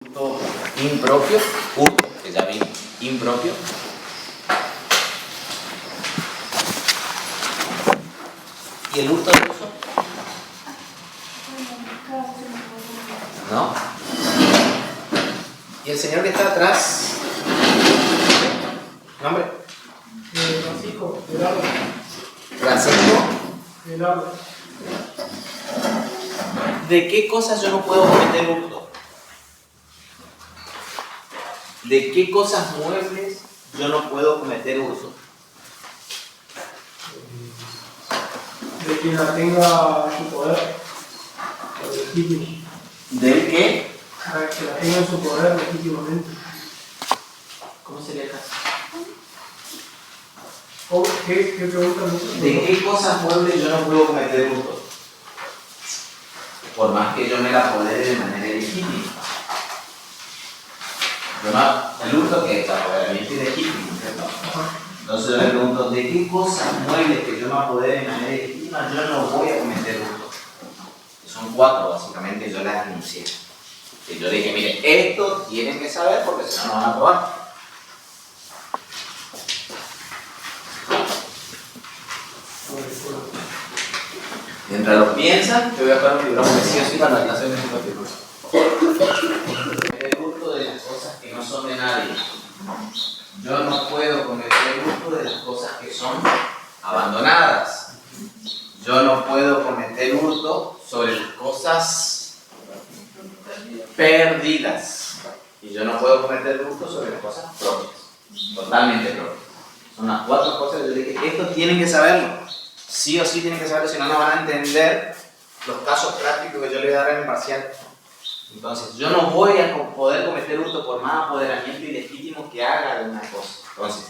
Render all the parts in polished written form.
hurto impropio, hurto, que ya vimos, impropio. ¿Y el hurto de uso? ¿No? ¿Y el señor que está atrás? ¿Nombre? Francisco, Gerardo. Francisco. Gerardo. ¿De qué cosas yo no puedo cometer hurto? ¿De qué cosas muebles yo no puedo cometer hurto? De quien la tenga en su poder legítimo. ¿Del qué? Que la tenga en su poder legítimamente. ¿Cómo sería el caso? ¿Qué pregunta me hizo? ¿De qué cosas muebles yo no puedo cometer hurto? Por más que yo me la apodere de manera legítima. El hurto que es apoderamiento ilegítimo, ¿cierto? Entonces yo le pregunto, ¿de qué cosas muebles que yo me apodere de manera legítima yo no voy a cometer hurto? Son 4 básicamente, yo las anuncié. Y yo dije, mire, esto tienen que saber porque si no, no van a probar. Mientras lo piensan, yo voy a poner un libro que sí o sí para la clase de el hurto de las cosas que no son de nadie. Yo no puedo cometer hurto de las cosas que son abandonadas. Yo no puedo cometer hurto sobre las cosas perdidas. Y yo no puedo cometer hurto sobre las cosas propias. Totalmente propias. Son las 4 cosas que yo dije, esto tienen que saberlo. Sí o sí tienen que saberlo, si no, no van a entender los casos prácticos que yo les voy a dar en el parcial. Entonces, yo no voy a poder cometer hurto por más apoderamiento ilegítimo que haga de una cosa. Entonces,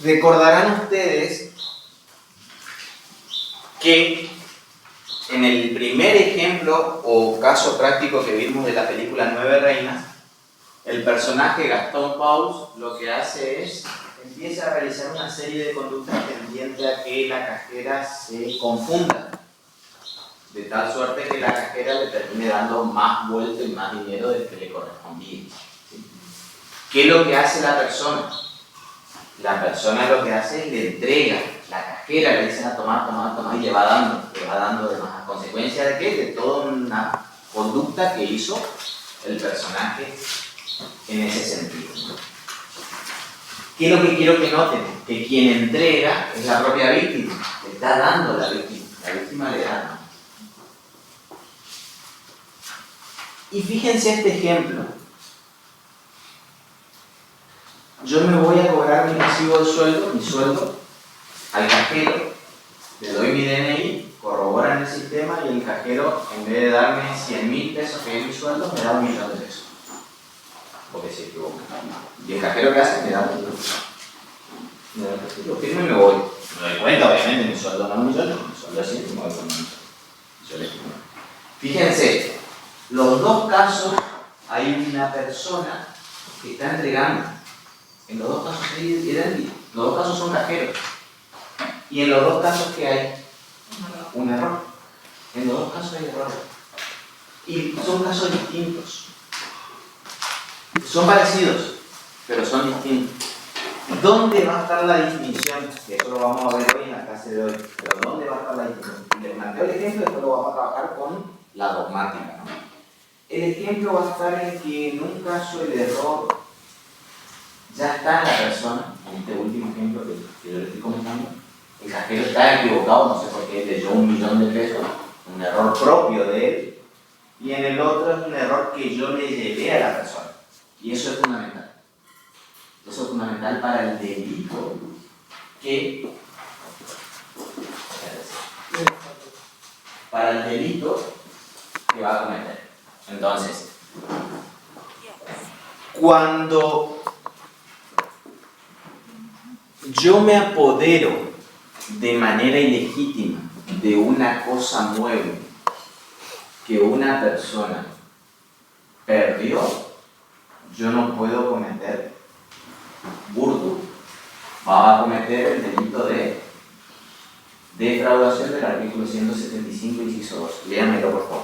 recordarán ustedes que en el primer ejemplo o caso práctico que vimos de la película 9 Reinas, el personaje Gastón Paus lo que hace es empieza a realizar una serie de conductas tendientes a que la cajera se confunda, de tal suerte que la cajera le termine dando más vuelto y más dinero del que le correspondía. ¿Sí? ¿Qué es lo que hace la persona? La persona lo que hace es le entrega, la cajera le dice a tomar y le va dando demás. ¿A consecuencia de qué? De toda una conducta que hizo el personaje en ese sentido. ¿Qué es lo que quiero que noten? Que quien entrega es la propia víctima, le está dando la víctima le da. Y fíjense este ejemplo. Yo me voy a cobrar mi recibo de sueldo, mi sueldo, al cajero, le doy mi DNI, corrobora en el sistema y el cajero, en vez de darme 100.000 pesos que es mi sueldo, me da 1.000.000 de pesos. Porque se equivoca. Y el cajero que hace me da 1.000.000. Lo firmo y me voy. Me doy cuenta, obviamente, mi sueldo no es 1.000.000, mi sueldo es 100, me voy con 1.000.000. Fíjense, los dos casos hay una persona que está entregando. En los dos casos hay idénticos. Los dos casos son cajeros. Y en los dos casos, ¿qué hay? Un error. En los dos casos hay error. Y son casos distintos. Son parecidos, pero son distintos. ¿Dónde va a estar la distinción? Que eso lo vamos a ver hoy en la clase de hoy. Pero ¿dónde va a estar la distinción? Les planteo el ejemplo y después lo vamos a trabajar con la dogmática, ¿no? El ejemplo va a estar en que en un caso el error ya está en la persona, en este último ejemplo que yo le estoy comentando. El cajero está equivocado, no sé por qué, leyó 1.000.000 de pesos, un error propio de él. Y en el otro es un error que yo le llevé a la persona. Y eso es fundamental. Eso es fundamental para el delito que... Para el delito que va a cometer. Entonces, cuando yo me apodero de manera ilegítima de una cosa mueble que una persona perdió, yo no puedo cometer hurto. Va a cometer el delito de defraudación del artículo 175, inciso 2. Léanmelo, por favor.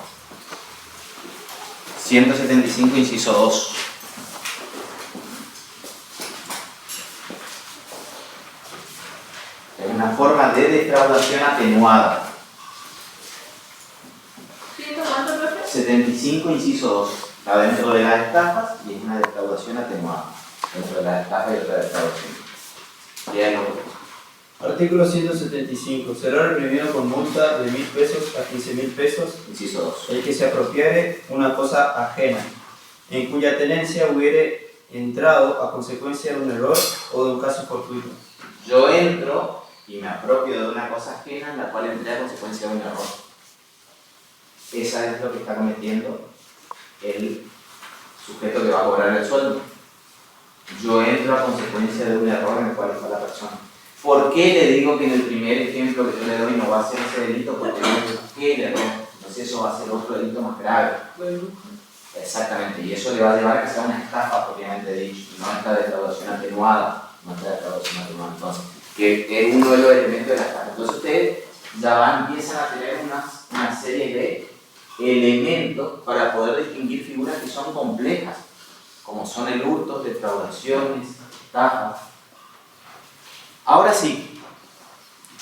175, inciso 2. Es una forma de defraudación atenuada. 75, inciso 2. Está dentro de las estafas y es una defraudación atenuada. Dentro de las estafas y otra defraudación. Léalo. Artículo 175. Será reprimido con multa de 1.000 pesos a 15.000 pesos Inciso 2. el que se apropiare una cosa ajena, en cuya tenencia hubiere entrado a consecuencia de un error o de un caso fortuito. Yo entro y me apropio de una cosa ajena en la cual entré a consecuencia de un error. Esa es lo que está cometiendo el sujeto que va a cobrar el sueldo. Yo entro a consecuencia de un error en el cual está la persona. ¿Por qué le digo que en el primer ejemplo que yo le doy no va a ser ese delito? Porque no busqué el error. Entonces eso va a ser otro delito más grave. Exactamente, y eso le va a llevar a que sea una estafa propiamente dicho, no esta defraudación atenuada, entonces, que es uno de los elementos de la estafa. Entonces ustedes ya empiezan a tener una serie de elementos para poder distinguir figuras que son complejas, como son el hurto, defraudaciones, estafas. Ahora sí,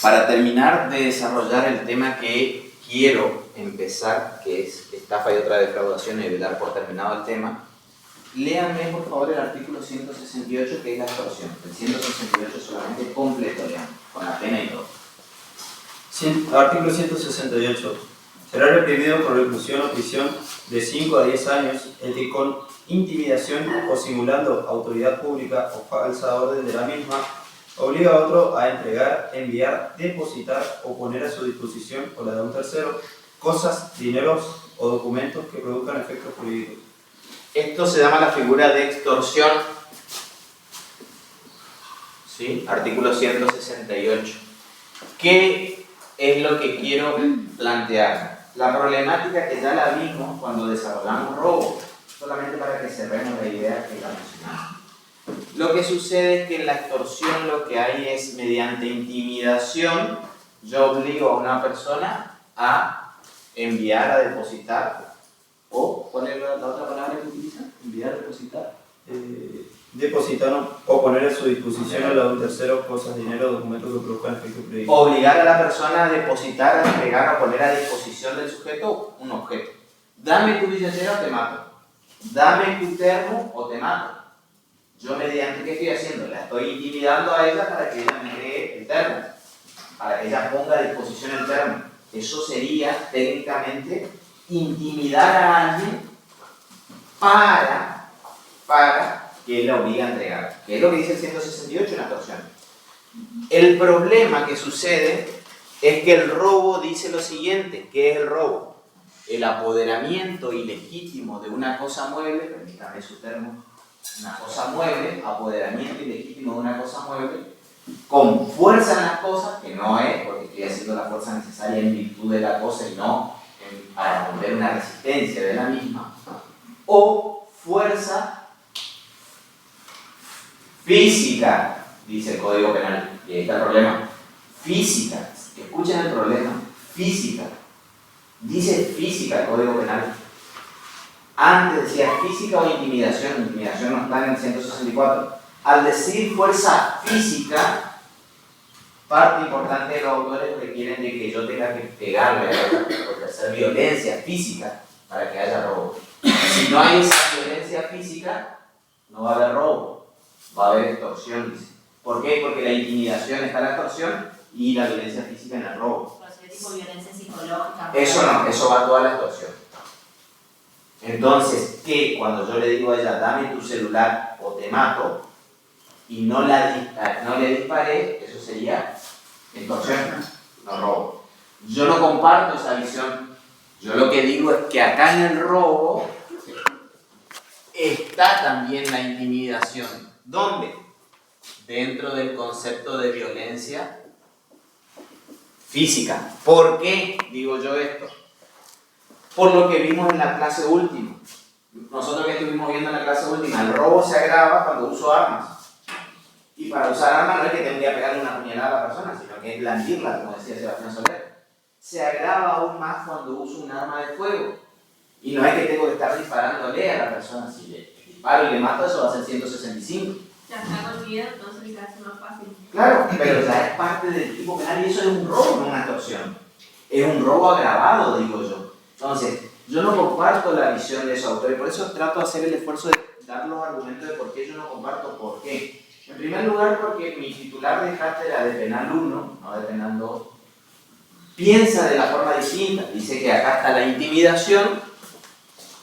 para terminar de desarrollar el tema que quiero empezar, que es estafa y otra defraudación, y dar por terminado el tema, léanme por favor el artículo 168, que es la extorsión. El 168 solamente completo, lean, con la pena y todo. Artículo 168. Será reprimido con reclusión o prisión de 5 a 10 años el que con intimidación o simulando autoridad pública o falsa orden de la misma obliga a otro a entregar, enviar, depositar o poner a su disposición o la de un tercero cosas, dineros o documentos que produzcan efectos jurídicos. Esto se llama la figura de extorsión. ¿Sí? Artículo 168. ¿Qué es lo que quiero plantear? La problemática que ya la vimos cuando desarrollamos robo, solamente para que cerremos la idea que la mencionamos. Lo que sucede es que en la extorsión lo que hay es, mediante intimidación, yo obligo a una persona a enviar, a depositar, o, ¿cuál es la otra palabra que utiliza? Enviar, depositar. Depositar o poner a su disposición a la de un tercero cosas, dinero o documentos que produzcan efectos jurídicos. Obligar a la persona a depositar, a entregar o poner a disposición del sujeto un objeto. Dame tu billetera o te mato. Dame tu termo o te mato. Yo mediante qué estoy haciendo, la estoy intimidando a ella para que ella me cree el termo, para que ella ponga a disposición el termo. Eso sería técnicamente intimidar a alguien para que él la obligue a entregar, que es lo que dice el 168 en la extorsión. El problema que sucede es que el robo dice lo siguiente. ¿Qué es el robo? El apoderamiento ilegítimo de una cosa mueble, permítame su termo, una cosa mueble, apoderamiento ilegítimo de una cosa mueble, con fuerza en las cosas, que no es, porque estoy haciendo la fuerza necesaria en virtud de la cosa y no para romper una resistencia de la misma, o fuerza física, dice el Código Penal, y ahí está el problema, física, escuchen el problema, física, dice física el Código Penal. Antes decía física o intimidación, intimidación no está en el 164. Al decir fuerza física, parte importante de los autores requieren de que yo tenga que pegarle a otra, porque hacer violencia física para que haya robo. Si no hay esa violencia física, no va a haber robo, va a haber extorsión, dice. ¿Por qué? Porque la intimidación está en la extorsión y la violencia física en el robo. Pero sería tipo violencia psicológica. Eso no, eso va toda la extorsión. Entonces, que cuando yo le digo a ella, dame tu celular o te mato, y no le disparé, eso sería extorsión, no robo. Yo no comparto esa visión. Yo lo que digo es que acá en el robo está también la intimidación. ¿Dónde? Dentro del concepto de violencia física. ¿Por qué digo yo esto? Por lo que vimos en la clase última. Nosotros que estuvimos viendo en la clase última, el robo se agrava cuando uso armas. Y para usar armas no es que tendría que pegarle una puñalada a la persona, sino que es blandirla, como decía Sebastián Soler. Se agrava aún más cuando uso un arma de fuego. Y no es que tengo que estar disparándole a la persona. Si le disparo y le mato, eso va a ser 165. Ya está con miedo, entonces se hace más fácil. Claro, pero ya es parte del tipo penal y eso es un robo, no una extorsión. Es un robo agravado, digo yo. Entonces, yo no comparto la visión de esos autores, por eso trato de hacer el esfuerzo de dar los argumentos de por qué yo no comparto por qué. En primer lugar, porque mi titular de cátedra de penal 1, no de penal 2, piensa de la forma distinta. Dice que acá está la intimidación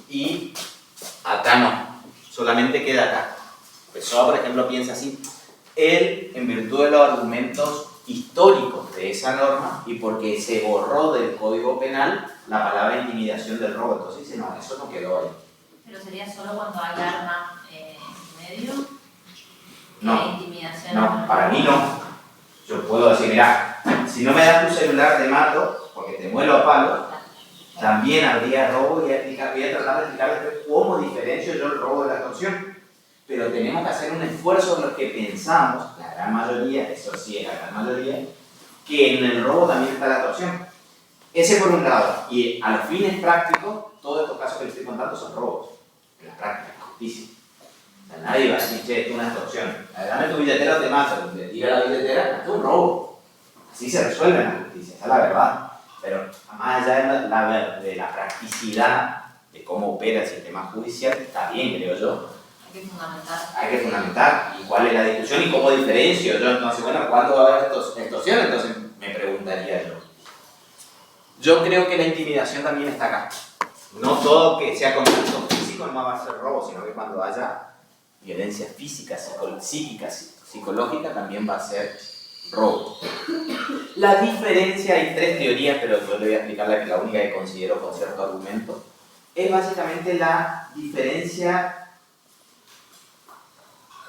y acá no, solamente queda acá. Pessoa, por ejemplo, piensa así. Él, en virtud de los argumentos históricos de esa norma y porque se borró del Código Penal la palabra intimidación del robo, entonces dice, no, eso no quedó ahí. Pero sería solo cuando hay arma en medio. No, La intimidación. no, para mí no. Yo puedo decir, mira, si no me das tu celular te mato, porque te muelo a palo, también habría robo y voy a tratar de explicar después cómo diferencio yo el robo de la extorsión. Pero tenemos que hacer un esfuerzo en los que pensamos, la gran mayoría, eso sí es la gran mayoría, que en el robo también está la extorsión. Ese por un lado. Y a los fines prácticos, todos estos casos que les estoy contando son robos. En la práctica, justicia. O sea, nadie va a decir, che, esto es una extorsión. Dame tu billetera o te mato. Te tira la billetera, esto es un robo. Así se resuelve en la justicia, esa es la verdad. Pero más allá de la practicidad de cómo opera el sistema judicial, está bien, creo yo. Hay que fundamentar. Hay que fundamentar. ¿Y cuál es la discusión y cómo diferencio yo? Entonces, bueno, ¿cuándo va a haber extorsión? Entonces me preguntaría yo. Yo creo que la intimidación también está acá. No todo que sea contacto físico no va a ser robo, sino que cuando haya violencia física, psíquica, psicológica, también va a ser robo. La diferencia, hay tres teorías, pero yo le voy a explicar la que la única que considero con cierto argumento, es básicamente la diferencia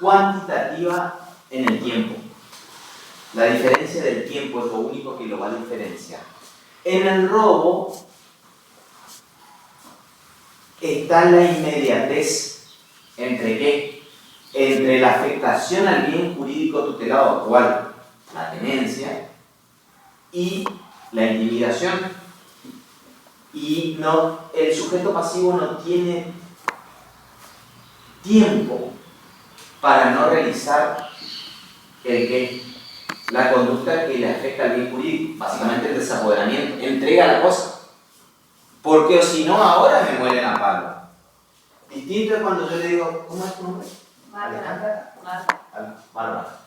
cuantitativa en el tiempo. La diferencia del tiempo es lo único que lo va a diferenciar. En el robo está la inmediatez. ¿Entre qué? Entre la afectación al bien jurídico tutelado actual, la tenencia, y la intimidación. Y no, el sujeto pasivo no tiene tiempo para no realizar el qué, la conducta que le afecta al bien jurídico, básicamente el desapoderamiento, entrega la cosa. Porque o si no, ahora me mueren a palo. Distinto es cuando yo le digo, ¿cómo es tu nombre? Alejandra. Bárbara.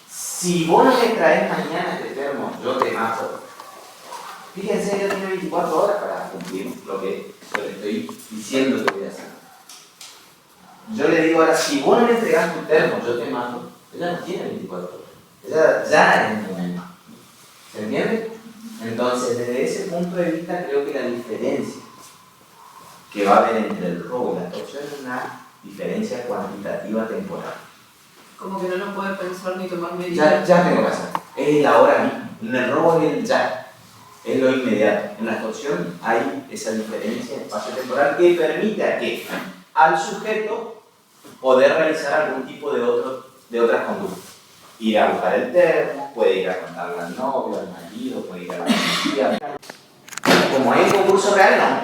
Si vos no me traes mañana este termo, yo te mato. Fíjense, yo tengo 24 horas para cumplir lo que yo le estoy diciendo que voy a hacer. Yo le digo ahora, si vos no me entregas tu termo, yo te mato. Ella no tiene 24 horas. Ella ya es un momento. ¿Se entiende? Entonces, desde ese punto de vista, creo que la diferencia que va a haber entre el robo y la extorsión es una diferencia cuantitativa temporal. Como que no lo puede pensar ni tomar medidas. Ya tengo que hacer. Es el ahora mismo. En el robo es el ya. Es lo inmediato. En la extorsión hay esa diferencia espacio-temporal que permite a que al sujeto poder realizar algún tipo de otras conductas. Ir a buscar el termo, puede ir a contarle al novio, al marido, puede ir a la policía. Como hay un concurso real, no,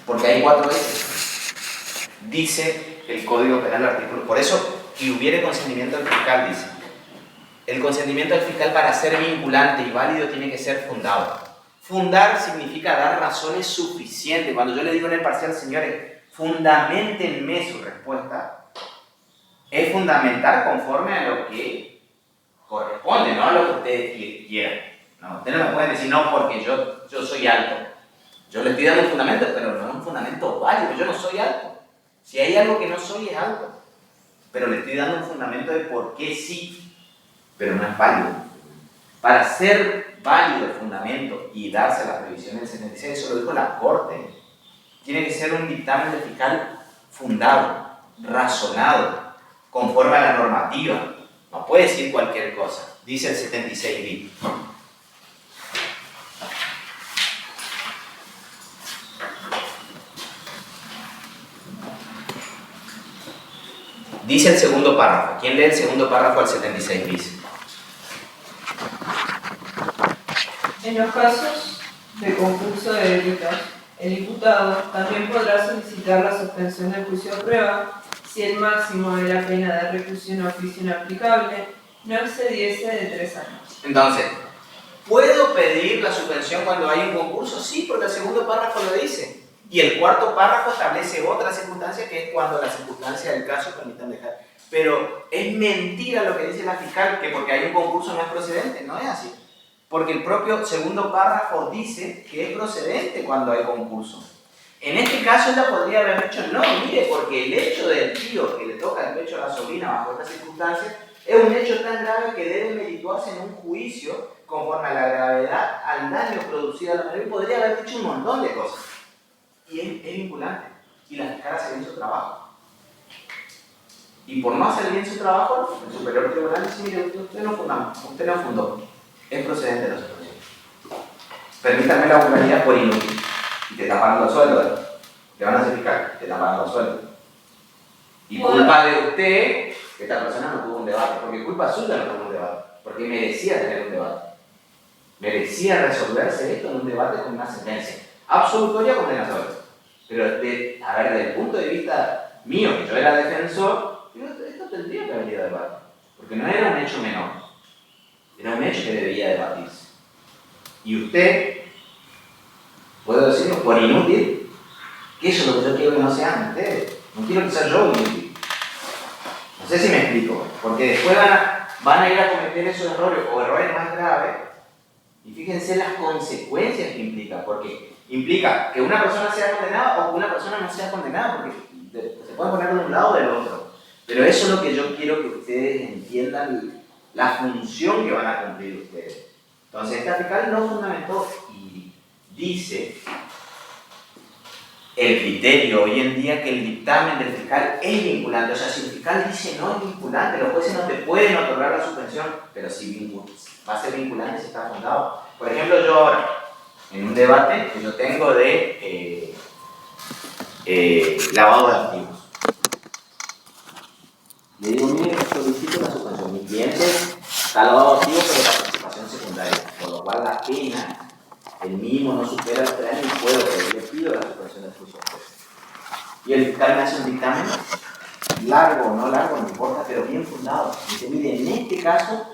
porque hay 4 veces. Dice el Código Penal, artículo. Por eso, que hubiere consentimiento del fiscal, dice. El consentimiento del fiscal para ser vinculante y válido tiene que ser fundado. Fundar significa dar razones suficientes. Cuando yo le digo en el parcial, señores, fundamentenme su respuesta, es fundamentar conforme a lo que corresponde, no a lo que ustedes quieran. No, ustedes no me pueden decir no porque yo soy alto. Yo le estoy dando un fundamento, pero no es un fundamento válido, yo no soy alto. Si hay algo que no soy, es alto. Pero le estoy dando un fundamento de por qué sí, pero no es válido. Para ser válido el fundamento y darse la previsión del 76, eso lo dijo la Corte, tiene que ser un dictamen del fiscal fundado, razonado, conforme a la normativa. No puede decir cualquier cosa, dice el 76 bis. Dice el segundo párrafo. ¿Quién lee el segundo párrafo al 76 bis? En los casos de concurso de delitos, el imputado también podrá solicitar la suspensión del juicio de prueba si el máximo de la pena de reclusión o prisión aplicable no excediese de 3 años. Entonces, ¿puedo pedir la suspensión cuando hay un concurso? Sí, porque el segundo párrafo lo dice. Y el cuarto párrafo establece otra circunstancia, que es cuando las circunstancias del caso permitan dejar. Pero es mentira lo que dice la fiscal, que porque hay un concurso no es procedente. No es así. Porque el propio segundo párrafo dice que es procedente cuando hay concurso. En este caso ella podría haber dicho no, mire, porque el hecho del tío que le toca el pecho a la sobrina bajo estas circunstancias es un hecho tan grave que debe merituarse en un juicio conforme a la gravedad al daño producido a la menor, y podría haber dicho un montón de cosas. Y es vinculante. Y la fiscal hace bien su trabajo. Y por no hacer bien su trabajo, el superior tribunal dice, mire, usted no fundó. Es procedente de la suspensión. Permítame la vulgaridad por inútil. Y te están pagando el sueldo. Te van a hacer fiscal, te están pagando el sueldo. Y culpa de usted, que esta persona no tuvo un debate. Porque culpa suya no tuvo un debate. Porque merecía tener un debate. Merecía resolverse esto en un debate con una sentencia absolutoria condenatoria. Pero, desde el punto de vista mío, que yo era defensor, esto tendría que haber ido a debate. Porque no era un hecho menor. Era un hecho que debía debatirse. Y usted, puedo decirlo por inútil, que eso es lo que yo quiero que no sean ustedes. No quiero que sea yo inútil. No sé si me explico. Porque después van a ir a cometer esos errores o errores más graves. Y fíjense las consecuencias que implica. Porque implica que una persona sea condenada o que una persona no sea condenada. Porque se puede poner de un lado o del otro. Pero eso es lo que yo quiero que ustedes entiendan, la función que van a cumplir ustedes. Entonces, esta fiscal no fundamentó y dice el criterio hoy en día que el dictamen del fiscal es vinculante. O sea, si el fiscal dice no es vinculante, los jueces no te pueden otorgar la suspensión, pero si va a ser vinculante si está fundado. Por ejemplo, yo ahora, en un debate que yo tengo de lavado de activos, le digo, mire, solicito la suspensión. Mi cliente está lavado de activos, pero participación secundaria, por lo cual la pena, el mínimo no supera los 3 años y puedo, pero le pido la suspensión del juicio. Y el fiscal me hace un dictamen, largo o no largo, no importa, pero bien fundado. Dice, mire, en este caso,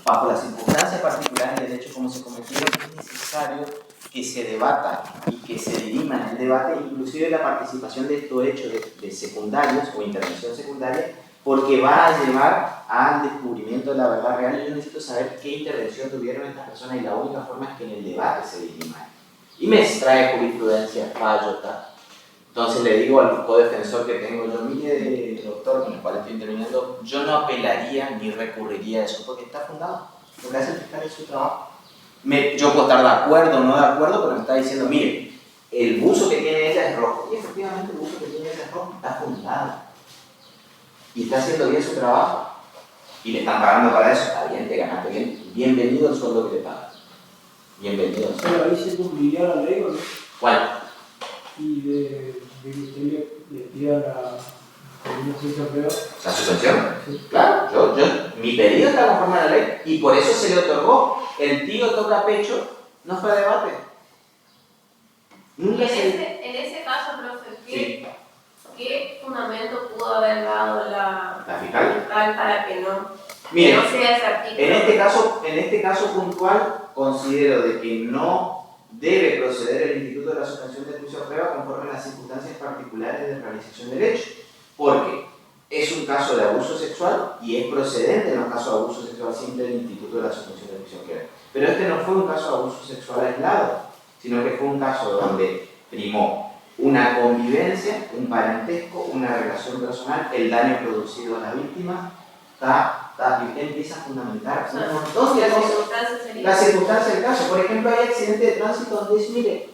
bajo las circunstancias particulares del hecho como se cometieron, es necesario que se debata y que se dirima en el debate, inclusive la participación de estos hechos de secundarios o intervención secundaria, porque va a llevar al descubrimiento de la verdad real. Y yo necesito saber qué intervención tuvieron estas personas, y la única forma es que en el debate se dirima. Y me trae jurisprudencia, fallo, tal. Entonces le digo al codefensor que tengo yo, mire, doctor, con el cual estoy interviniendo, yo no apelaría ni recurriría a eso porque está fundado. Lo que hace el fiscal es su trabajo. Yo puedo estar de acuerdo o no de acuerdo, pero me está diciendo, mire, el buzo que tiene ella es rojo. Y efectivamente el buzo que tiene ella es rojo, está fundado. Y está haciendo bien su trabajo. Y le están pagando para eso. Está bien, te ganaste bien. Bienvenido al sueldo que le pagas. Bienvenido al sueldo. Pero ahí se cumpliría la ley, ¿o no? ¿Cuál? Y de que usted le pida una juicio de prueba. ¿La suspensión? Sí. Claro, mi pedido está conforme a la ley y por eso se le otorgó. El tío toca pecho, no fue a debate. Nunca se... En ese caso, profe, Sí. ¿qué fundamento pudo haber dado la fiscal para que no, Mire, no sea ese artículo? en este caso puntual, considero de que no debe proceder el Instituto de la Suspensión del Juicio de Prueba conforme a las circunstancias particulares de realización del hecho, porque es un caso de abuso sexual y es procedente en los casos de abuso sexual siempre el Instituto de la Suspensión del Juicio de Prueba. Pero este no fue un caso de abuso sexual aislado, sino que fue un caso donde primó una convivencia, un parentesco, una relación personal, el daño producido a la víctima, usted empieza a fundamentar un montón de cosas. Las circunstancias del caso. Por ejemplo, hay accidente de tránsito donde dice, mire,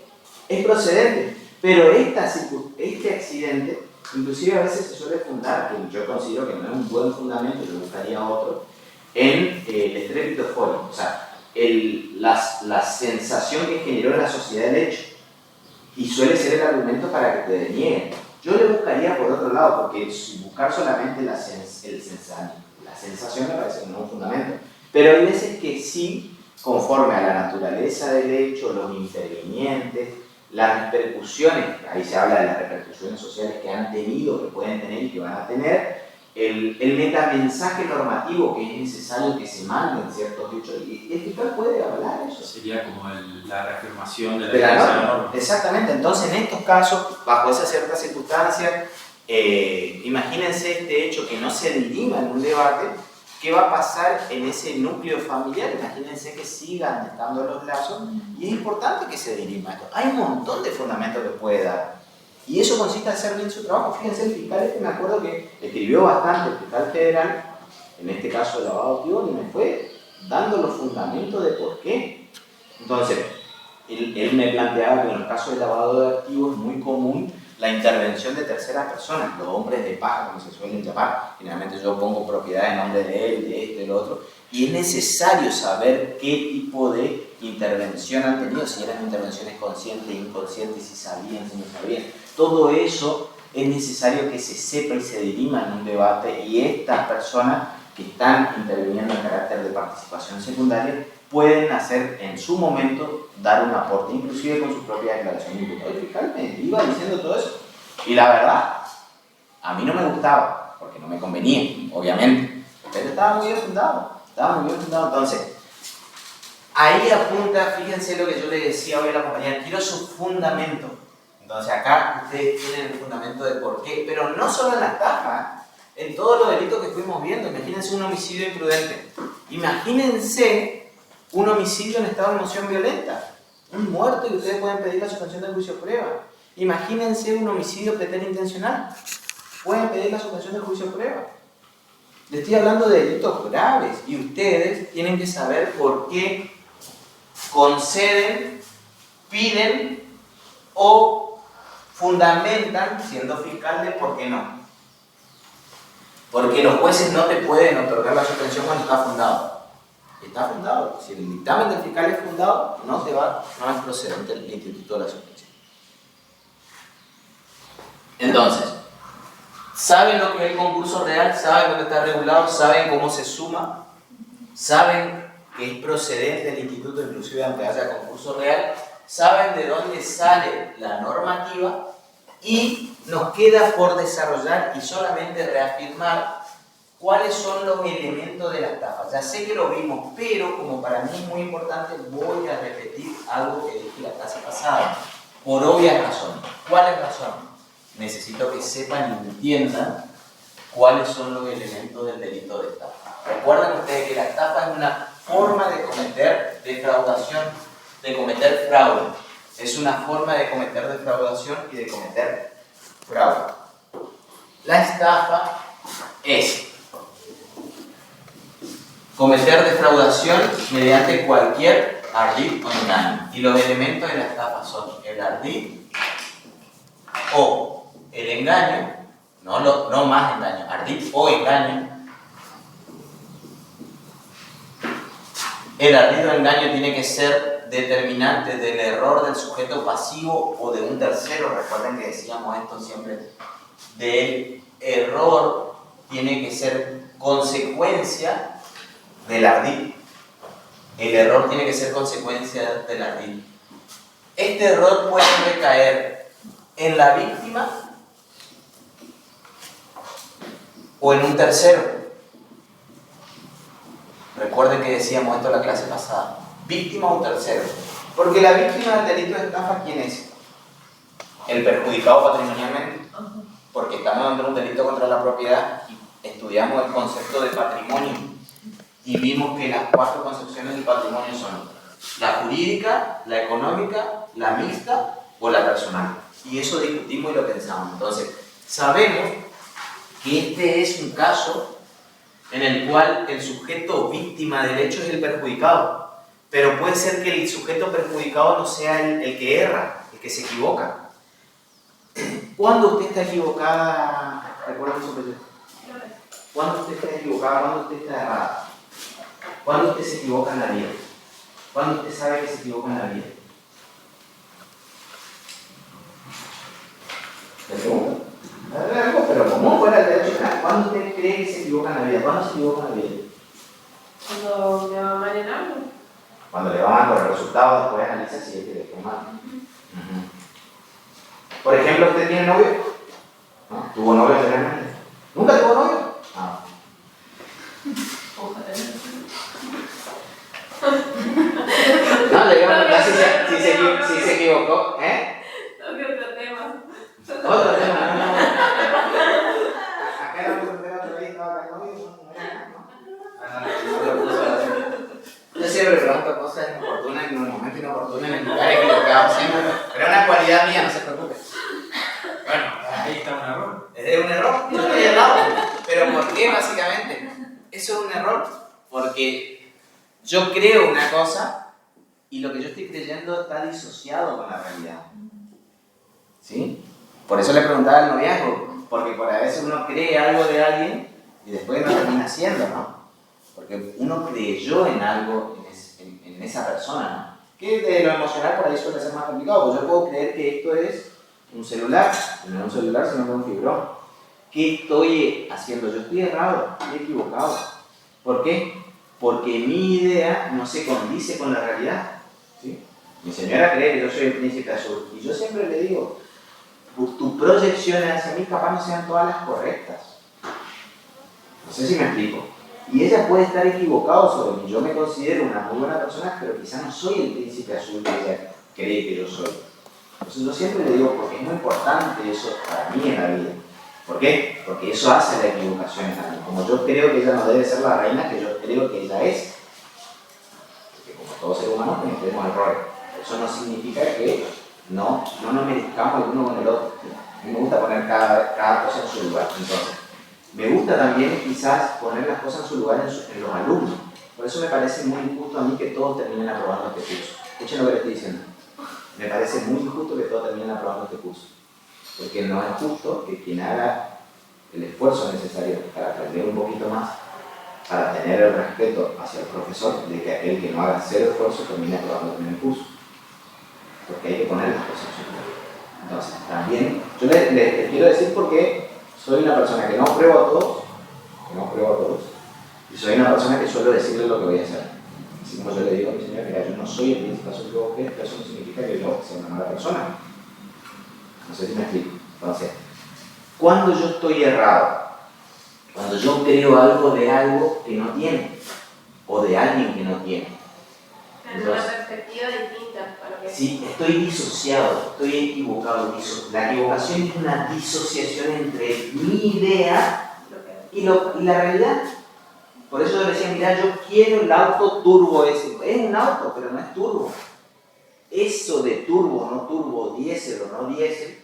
es procedente, pero este accidente, inclusive a veces se suele fundar, que yo considero que no es un buen fundamento, yo buscaría otro, en el estrépito fólico, o sea, la sensación que generó en la sociedad el hecho. Y suele ser el argumento para que te denieguen. Yo le buscaría por otro lado, porque buscar solamente la sensación me parece que no es un fundamento. Pero hay veces que sí, conforme a la naturaleza del hecho, los intervinientes, las repercusiones, ahí se habla de las repercusiones sociales que han tenido, que pueden tener y que van a tener, el metamensaje normativo que es necesario que se manden ciertos hechos, y el fiscal puede avalar eso. Sería como la reafirmación de la De la vigencia de la norma. norma. Exactamente, entonces en estos casos, bajo esas ciertas circunstancias, imagínense este hecho que no se dirima en un debate, ¿qué va a pasar en ese núcleo familiar? Imagínense que sigan estando los lazos y es importante que se dirima esto. Hay un montón de fundamentos que puede dar y eso consiste en hacer bien su trabajo. Fíjense, el fiscal me acuerdo que escribió bastante, el fiscal federal, en este caso de lavado de activos, y me fue dando los fundamentos de por qué. Entonces, él me planteaba que en los casos de lavado de activos es muy común la intervención de terceras personas, los hombres de paja, como se suelen llamar. Generalmente yo pongo propiedad en nombre de él, de esto y del otro, y es necesario saber qué tipo de intervención han tenido, si eran intervenciones conscientes, inconscientes, si sabían, si no sabían. Todo eso es necesario que se sepa y se dirima en un debate, y estas personas que están interviniendo en carácter de participación secundaria pueden hacer en su momento, dar un aporte, inclusive con su propia declaración de imputado. El fiscal me iba diciendo todo eso. Y la verdad, a mí no me gustaba, porque no me convenía, obviamente. Pero estaba muy bien fundado, Entonces, ahí apunta, fíjense lo que yo le decía hoy a la compañera, quiero su fundamento. Entonces acá ustedes tienen el fundamento de por qué, pero no solo en la estafa, en todos los delitos que fuimos viendo. Imagínense un homicidio imprudente. Imagínense un homicidio en estado de emoción violenta, un muerto, y ustedes pueden pedir la suspensión del juicio de prueba. Imagínense un homicidio preterintencional, pueden pedir la suspensión del juicio de prueba. Les estoy hablando de delitos graves y ustedes tienen que saber por qué conceden, piden o fundamentan, siendo fiscal, de por qué no. Porque los jueces no te pueden otorgar la suspensión cuando está fundado. Está fundado. Si el dictamen del fiscal es fundado, no es procedente el instituto de la suspensión. Entonces, ¿saben lo que es el concurso real? ¿Saben lo que está regulado? ¿Saben cómo se suma? ¿Saben que es procedente el instituto, inclusive aunque haya concurso real? ¿Saben de dónde sale la normativa? Y nos queda por desarrollar y solamente reafirmar cuáles son los elementos de la estafa. Ya sé que lo vimos, pero como para mí es muy importante, voy a repetir algo que dije la clase pasada, por obvias razones. ¿Cuáles razones? Necesito que sepan y entiendan cuáles son los elementos del delito de estafa. Recuerden ustedes que la estafa es una forma de cometer defraudación, de cometer fraude. Es una forma de cometer defraudación y de cometer fraude. La estafa es cometer defraudación mediante cualquier ardid o engaño. Y los elementos de la estafa son el ardid o el engaño, no más engaño, ardid o engaño. El ardid o engaño tiene que ser determinante del error del sujeto pasivo o de un tercero. Recuerden que decíamos esto siempre, del error tiene que ser consecuencia del ardid. El error tiene que ser consecuencia del ardid. Este error puede recaer en la víctima o en un tercero. Recuerden que decíamos esto en la clase pasada. Víctima o tercero. Porque la víctima del delito de estafa, ¿quién es? El perjudicado patrimonialmente. Porque estamos ante un delito contra la propiedad y estudiamos el concepto de patrimonio. Y vimos que las 4 concepciones del patrimonio son la jurídica, la económica, la mixta o la personal. Y eso discutimos y lo pensamos. Entonces, sabemos que este es un caso en el cual el sujeto víctima del hecho es el perjudicado. Pero puede ser que el sujeto perjudicado no sea el que erra, el que se equivoca. ¿Cuándo usted está equivocada? ¿Recuerdan eso? ¿Cuándo usted está equivocada? ¿Cuándo usted está errada? ¿Cuándo usted se equivoca en la vida? ¿Cuándo usted sabe que se equivoca en la vida? ¿Le pregunto? Algo, pero común fuera del derecho penal. ¿Cuándo usted cree que se equivoca en la vida? ¿Cuándo se equivoca en la vida? Cuando me va mal en algo. Cuando le van a los resultados, después analiza si es que le fue mal. Por ejemplo, ¿usted tiene novio? ¿No? ¿Tuvo novio anteriormente? ¿Nunca tuvo novio? Ah. No, le iba a preguntar si se equivocó. ¿Eh? Otro tema. Otro tema, no. Acá era un otro día, estaba acá novio, yo siempre pregunto cosas inoportunas en un momento inoportuno, en el lugar equivocado, siempre. Pero es una cualidad mía, no se preocupe. Bueno, ahí está un error. ¿Es un error? Yo estoy errado. ¿Pero por qué, básicamente? Eso es un error porque yo creo una cosa y lo que yo estoy creyendo está disociado con la realidad. ¿Sí? Por eso le preguntaba al noviazgo, porque por a veces uno cree algo de alguien y después no termina siendo, ¿no? Porque uno creyó en algo en esa persona, ¿no? Que de lo emocional por ahí suele ser más complicado, porque yo puedo creer que esto es un celular, y no es un celular sino que es un fibrón. ¿Qué estoy haciendo? Yo estoy errado, estoy equivocado. ¿Por qué? Porque mi idea no se condice con la realidad. ¿Sí? Mi señora cree que yo soy el príncipe azul, y yo siempre le digo, tus proyecciones hacia mí capaz no sean todas las correctas. No sé si me explico. Y ella puede estar equivocada sobre mí. Yo me considero una muy buena persona, pero quizás no soy el príncipe azul que ella cree que yo soy. Entonces yo siempre le digo, porque es muy importante eso para mí en la vida. ¿Por qué? Porque eso hace la equivocación en la vida. Como yo creo que ella no debe ser la reina que yo creo que ella es. Porque como todo ser humano cometemos errores. Eso no significa que no nos merezcamos el uno con el otro. A mí me gusta poner cada cosa en su lugar. Entonces, me gusta también quizás poner las cosas en su lugar en los alumnos. Por eso me parece muy injusto a mí que todos terminen aprobando este curso. Escuchen lo que les estoy diciendo. Me parece muy injusto que todos terminen aprobando este curso. Porque no es justo que quien haga el esfuerzo necesario para aprender un poquito más, para tener el respeto hacia el profesor, de que aquel que no haga cero esfuerzo termine aprobando el primer curso. Porque hay que poner las cosas en su lugar. Entonces, también, yo les quiero decir porque soy una persona que no apruebo a todos, y soy una persona que suelo decirle lo que voy a hacer. Así como yo le digo a mi señora, mira, yo no soy el príncipe azul que vos crees, pero eso no significa que yo sea una mala persona. No sé si me explico. Entonces, cuando yo estoy errado, cuando yo creo algo de algo que no tiene, o de alguien que no tiene. En una perspectiva distinta para lo que Sí, estoy disociado, estoy equivocado. La equivocación es una disociación entre mi idea y la realidad. Por eso yo decía, mira, yo quiero el auto turbo ese. Es un auto, pero no es turbo. Eso de turbo, no turbo, diésel o no diésel,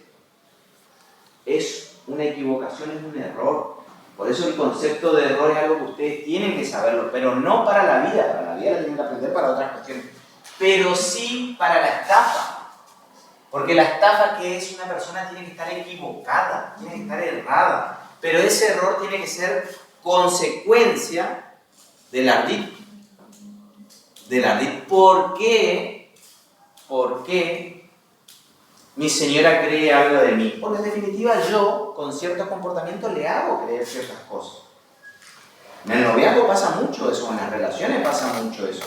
es una equivocación, es un error. Por eso el concepto de error es algo que ustedes tienen que saberlo, pero no para la vida. Para la vida la tienen que aprender para otras cuestiones. Pero sí para la estafa. Porque la estafa, que es una persona, tiene que estar equivocada, tiene que estar errada. Pero ese error tiene que ser consecuencia del ardid. ¿Por qué? ¿Por qué mi señora cree algo de mí? Porque en definitiva yo, con ciertos comportamientos, le hago creer ciertas cosas. En el noviazgo pasa mucho eso, en las relaciones pasa mucho eso.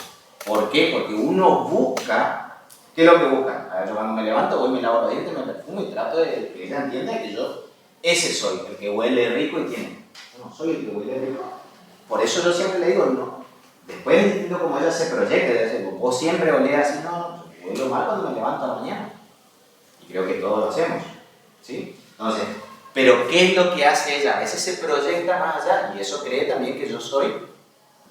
¿Por qué? Porque uno busca, ¿qué es lo que busca? A ver, yo cuando me levanto voy, me lavo los dientes, me perfumo y trato de que ella entienda que yo, ese soy, el que huele rico y tiene. Yo no soy el que huele rico. Por eso yo siempre le digo, no. Después es distinto como ella se proyecta, vos siempre olés así, no, yo huelo mal cuando me levanto a la mañana. Y creo que todos lo hacemos, ¿sí? Entonces, pero ¿qué es lo que hace ella? A veces se proyecta más allá y eso cree también que yo soy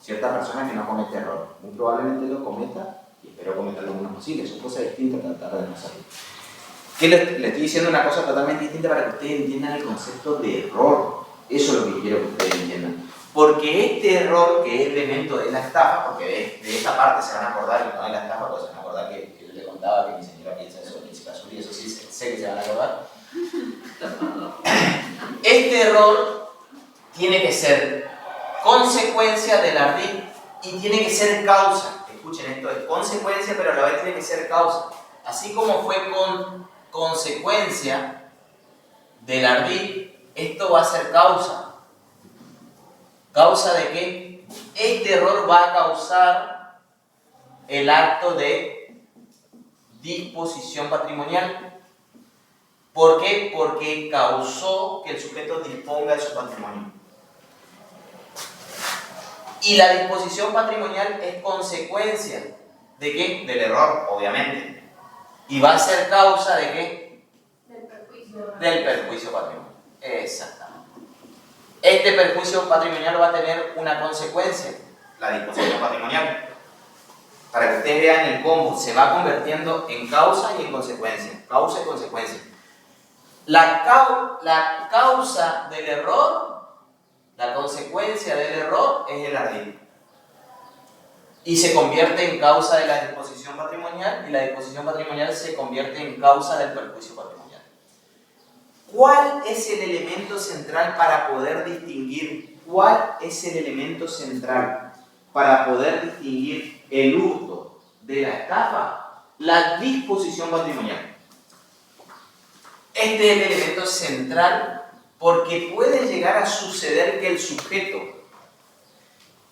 cierta persona que no comete error. Muy probablemente lo cometa y espero cometer lo menos posible. Son cosas distintas para tratar de no hacerlo. ¿Qué le estoy diciendo? Una cosa totalmente distinta para que ustedes entiendan el concepto de error. Eso es lo que quiero que ustedes entiendan. Porque este error, que es el elemento de la estafa, porque de esta parte se van a acordar, y no de la estafa, pues se van a acordar que yo les contaba que mi señora piensa eso, príncipe azul, y eso sí sé que se van a acordar. Este error tiene que ser consecuencia del ardid y tiene que ser causa. Escuchen, esto es consecuencia, pero a la vez tiene que ser causa. Así como fue con consecuencia del ardid, esto va a ser causa. ¿Causa de qué? Este error va a causar el acto de disposición patrimonial. ¿Por qué? Porque causó que el sujeto disponga de su patrimonio. Y la disposición patrimonial es consecuencia ¿de qué? Del error, obviamente. Y va a ser causa ¿de qué? Del perjuicio patrimonial. Exactamente. Este perjuicio patrimonial va a tener una consecuencia, la disposición patrimonial. Para que ustedes vean el combo, se va convirtiendo en causa y en consecuencia. Causa y consecuencia. La causa del error, la consecuencia del error es el ardid. Y se convierte en causa de la disposición patrimonial, y la disposición patrimonial se convierte en causa del perjuicio patrimonial. ¿Cuál es el elemento central para poder distinguir? ¿Cuál es el elemento central para poder distinguir el hurto de la estafa? La disposición patrimonial. Este es el elemento central porque puede llegar a suceder que el sujeto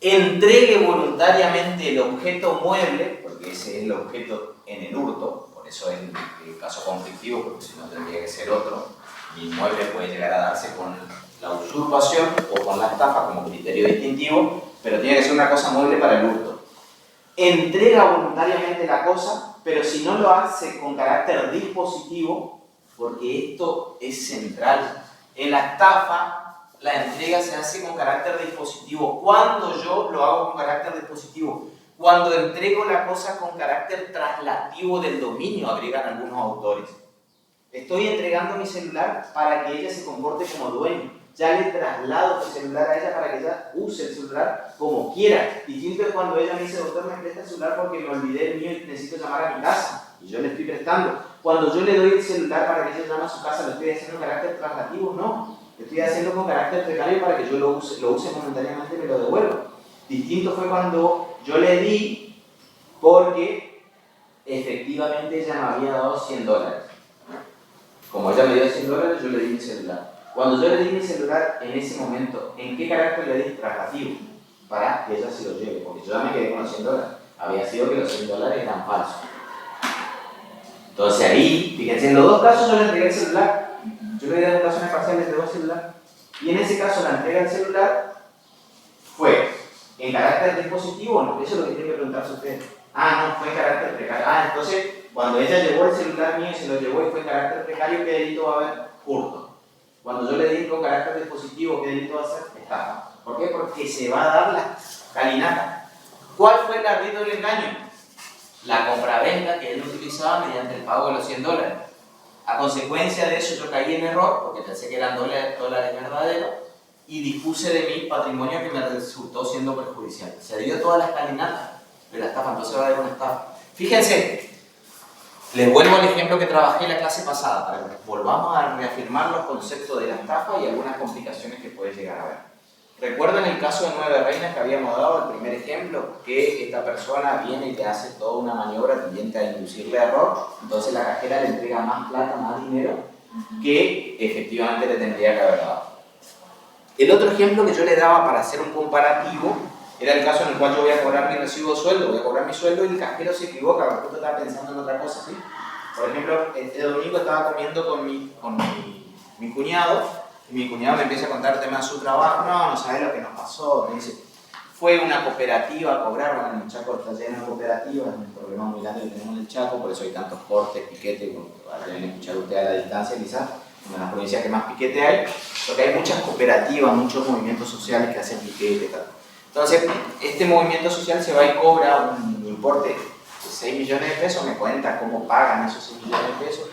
entregue voluntariamente el objeto mueble, porque ese es el objeto en el hurto, por eso es el caso conflictivo, porque si no tendría que ser otro. El inmueble puede llegar a darse con la usurpación o con la estafa como criterio distintivo, pero tiene que ser una cosa mueble para el hurto. Entrega voluntariamente la cosa, pero si no lo hace con carácter dispositivo, porque esto es central. En la estafa, la entrega se hace con carácter dispositivo. ¿Cuándo yo lo hago con carácter dispositivo? Cuando entrego la cosa con carácter traslativo del dominio, agregan algunos autores. Estoy entregando mi celular para que ella se comporte como dueño. Ya le traslado el celular a ella para que ella use el celular como quiera. Distinto es cuando ella me dice, doctor, me presta el celular porque me olvidé el mío y necesito llamar a mi casa. Y yo le estoy prestando. Cuando yo le doy el celular para que ella llame a su casa, ¿lo estoy haciendo con carácter traslativo? No. Lo estoy haciendo con carácter precario para que yo lo use momentáneamente y me lo devuelva. Distinto fue cuando yo le di porque efectivamente ella me había dado $100. Como ella me dio $100, yo le di mi celular. Cuando yo le di mi celular, en ese momento, ¿en qué carácter le di? Traslativo, para que ella se lo lleve, porque yo ya me quedé con los $100. Había sido que los $100 eran falsos. Entonces ahí, fíjense, en los dos casos yo le entregué el celular. Yo le di la educación parcial, le entregó el celular. Y en ese caso, la entrega del celular fue en carácter dispositivo o no. Eso es lo que tienen que preguntarse ustedes. No, fue en carácter precario. Entonces, cuando ella llevó el celular mío y se lo llevó y fue en carácter precario, ¿qué delito va a haber? Hurto. Cuando yo le di con carácter dispositivo, ¿qué delito va a ser? Estafa. ¿Por qué? Porque se va a dar la calinata. ¿Cuál fue el ardid del engaño? La compraventa que él utilizaba mediante el pago de los $100. A consecuencia de eso yo caí en error, porque pensé que eran dólares verdaderos, y dispuse de mi patrimonio que me resultó siendo perjudicial. Se dio todas las calinatas de la estafa, entonces va a haber una estafa. Fíjense, les vuelvo al ejemplo que trabajé en la clase pasada, para que volvamos a reafirmar los conceptos de la estafa y algunas complicaciones que puede llegar a haber. ¿Recuerdan el caso de 9 reinas que habíamos dado, el primer ejemplo? Que esta persona viene y le hace toda una maniobra tendiente a inducirle error, entonces la cajera le entrega más plata, más dinero, que efectivamente le tendría que haber dado. El otro ejemplo que yo le daba para hacer un comparativo era el caso en el cual yo voy a cobrar mi recibo de sueldo, voy a cobrar mi sueldo y el cajero se equivoca, porque justo estaba pensando en otra cosa, ¿sí? Por ejemplo, este domingo estaba comiendo con mi cuñado, y mi cuñado me empieza a contar temas de su trabajo. No sabes lo que nos pasó. Me dice, fue una cooperativa a cobrar. Bueno, en el Chaco está lleno de cooperativas, es un problema muy grande que tenemos en el Chaco, por eso hay tantos cortes, piquetes, como deben escuchar ustedes a la distancia quizás, en las provincias que más piquete hay, porque hay muchas cooperativas, muchos movimientos sociales que hacen piquete y tal. Entonces, este movimiento social se va y cobra un importe de 6 millones de pesos, me cuenta cómo pagan esos 6 millones de pesos,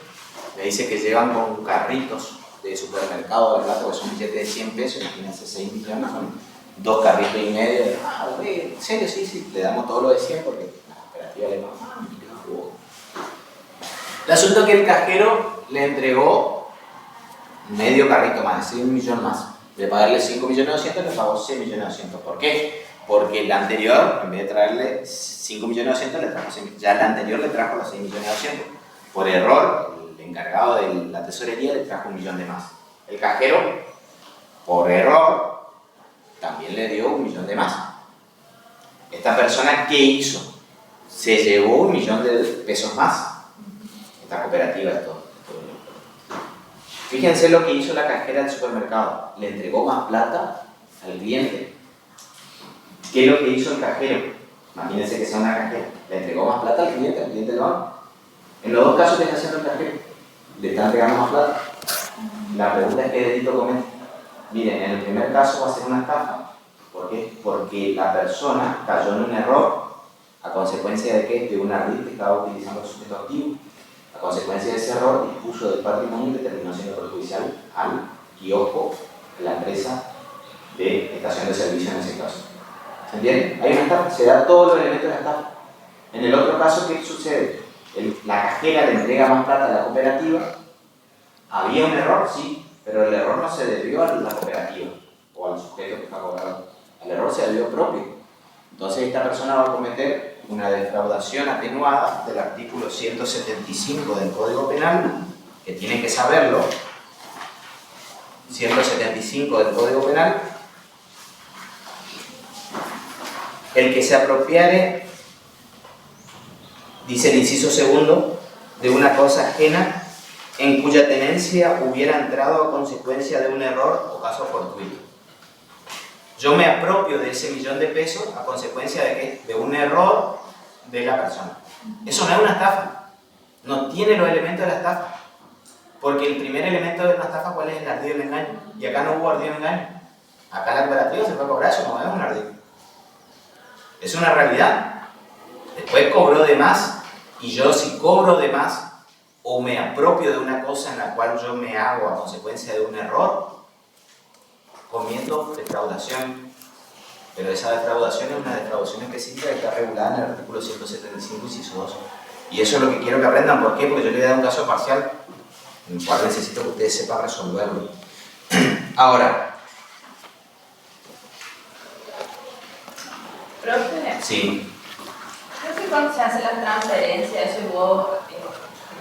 me dice que llevan con carritos de supermercado, ¿verdad? Porque son billetes de 100 pesos, imagínense 6 millones, son 2 carritos y medio. ¿En serio? Sí, le damos todo lo de 100 porque la cooperativa le paga. El asunto es que el cajero le entregó medio carrito más, 6 millones más. De pagarle 5.900.000, le pagó 6.900.000. ¿Por qué? Porque el anterior, en vez de traerle 5.900.000, le trajo 6.000. Ya el anterior le trajo los 6.900.000. Por error, el encargado de la tesorería le trajo 1.000.000 de más. El cajero, por error, también le dio 1.000.000 de más. Esta persona, ¿qué hizo? Se llevó 1.000.000 de pesos más. Esta cooperativa de todo. Fíjense lo que hizo la cajera del supermercado. Le entregó más plata al cliente. ¿Qué es lo que hizo el cajero? Imagínense que sea una cajera. Le entregó más plata al cliente lo haga. En los dos casos, ¿qué está haciendo el cajero? Le está entregando más plata. La pregunta es: ¿qué delito comete? Miren, en el primer caso va a ser una estafa. ¿Por qué? Porque la persona cayó en un error a consecuencia de que de un ardid que estaba utilizando el sujeto activo. A consecuencia de ese error, dispuso del patrimonio que terminó siendo perjudicial al kiosco de la empresa de estación de servicio en ese caso. ¿Se entiende? Hay una estafa, se da todos los elementos de la estafa. En el otro caso, ¿qué sucede? La cajera le entrega más plata a la cooperativa. Había un error, sí, pero el error no se debió a la cooperativa o al sujeto que está cobrando. El error se debió propio. Entonces esta persona va a cometer una defraudación atenuada del artículo 175 del Código Penal, que tienen que saberlo. 175 del Código Penal. El que se apropiare, dice el inciso segundo, de una cosa ajena en cuya tenencia hubiera entrado a consecuencia de un error o caso fortuito. Yo me apropio de ese millón de pesos a consecuencia de ¿qué? De un error de la persona. Eso no es una estafa. No tiene los elementos de la estafa. Porque el primer elemento de una estafa, ¿cuál es? El ardid del engaño. Y acá no hubo ardid del engaño. Acá la cooperativa se fue a cobrar, eso no es un ardid. Es una realidad. Después cobró de más, y yo si cobro de más o me apropio de una cosa en la cual yo me hago a consecuencia de un error, comiendo defraudación. Pero esa defraudación es una defraudación específica que está regulada en el artículo 175, inciso 2. Y eso es lo que quiero que aprendan. ¿Por qué? Porque yo les voy a dar un caso parcial en el cual necesito que ustedes sepan resolverlo. Ahora. Profe, Sí. creo que cuando se hace la transferencia, eso y vos te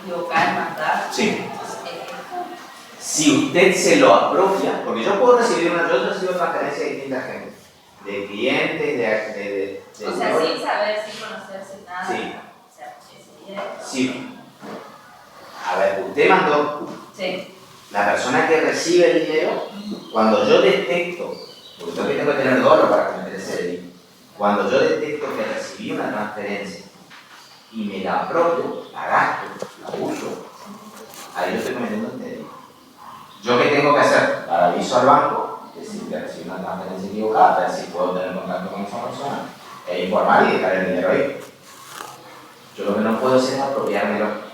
equivocás en mandar. Sí. Si usted se lo apropia, porque yo puedo recibir yo recibo transferencias de distintas gente, de clientes, de o sea, sin saber, sin conocerse nada. Sí. O sea, ese directo. Sí. A ver, usted mandó. Sí. La persona que recibe el dinero, cuando yo detecto, porque yo tengo que tener dolo para cometer ese delito, cuando yo detecto que recibí una transferencia y me la apropio, la gasto, la uso, ahí yo estoy cometiendo un delito. ¿Yo qué tengo que hacer? Dar aviso al banco, decir que recibí una transferencia equivocada, ver si puedo tener contacto con esa persona, e informar y dejar el dinero ahí. Yo lo que no puedo hacer es apropiármelo.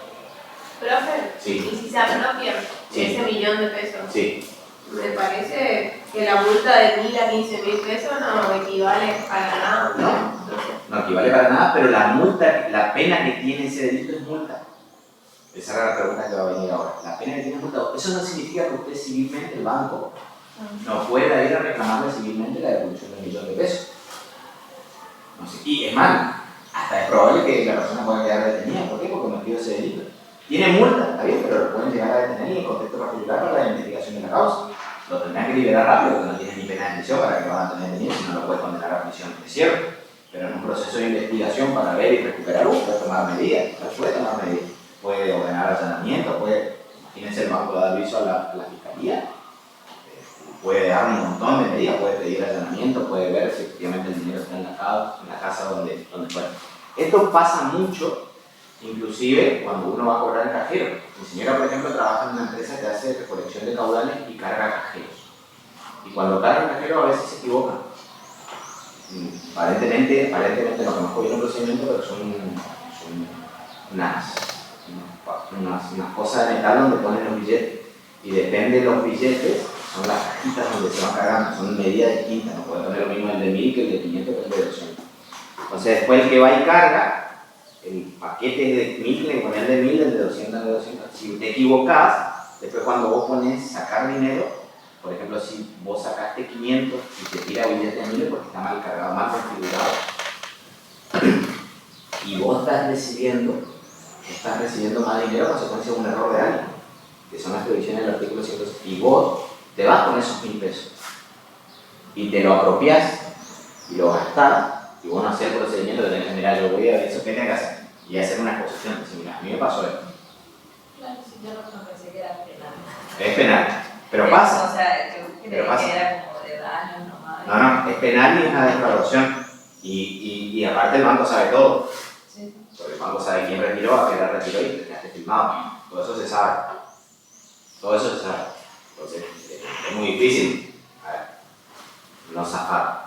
Profe, Sí. y si se apropian Sí. ese millón de pesos, Sí. me parece que la multa de 1.000 a 15.000 pesos no equivale para nada. No equivale para nada, pero la multa, la pena que tiene ese delito es multa. Esa era la pregunta que va a venir ahora. La pena que tiene es multa. Eso no significa que usted civilmente, el banco, no pueda ir a reclamarle civilmente la devolución de 1 millón de pesos. No sé. Y es más, hasta es probable que la persona pueda quedar detenida. ¿Por qué? Porque cometió ese delito. Tiene multa, está bien, pero lo pueden llegar a detener y en contexto particular para la identificación de la causa. Lo tendrán que liberar rápido, porque no tiene ni pena de prisión para que lo van a tener detenido, si no lo puede condenar a prisión. Es cierto, pero en un proceso de investigación para ver y recuperar puede tomar medidas, puede tomar medidas. Puede ordenar allanamiento, puede, imagínense, el banco da aviso a la fiscalía, puede dar un montón de medidas, puede pedir allanamiento, puede ver si efectivamente el dinero está en la casa donde fue. Esto pasa mucho. Inclusive cuando uno va a cobrar el cajero. Mi señora, por ejemplo, trabaja en una empresa que hace recolección de caudales y carga cajeros. Y cuando carga el cajero a veces se equivoca. Aparentemente no conozco bien el procedimiento, pero son unas cosas de metal donde ponen los billetes. Y depende de los billetes, son las cajitas donde se van cargando, son medidas distintas. No puede poner lo mismo el de 1000 que el de 500 que el de 200. Entonces después el que va y carga, el paquete de 1000, le pones el de 1000, el de 200, el de 200. Si te equivocás, después cuando vos pones sacar dinero, por ejemplo, si vos sacaste 500 y te tira billete de 1000 porque está mal cargado, mal configurado, y vos estás recibiendo más dinero a consecuencia de un error de alguien, que son las previsiones del artículo 100, y vos te vas con esos 1000 pesos y te lo apropiás y lo gastás. Y vos no hacer el procedimiento de tener que mirar, yo voy a ver eso, ¿qué tengo que hacer? Y hacer una exposición, decir, mira, a mí me pasó esto. Claro, sí, yo no pensé que era penal. Es penal, pero pasa. O sea, yo creí Pero pasa. que era como de daño nomás. No, es penal y es una defraudación. Y aparte el banco sabe todo. Sí. Porque el banco sabe quién retiró, a qué hora retiró y te quedaste filmado. Todo eso se sabe. Todo eso se sabe. Entonces, es muy difícil no zafar.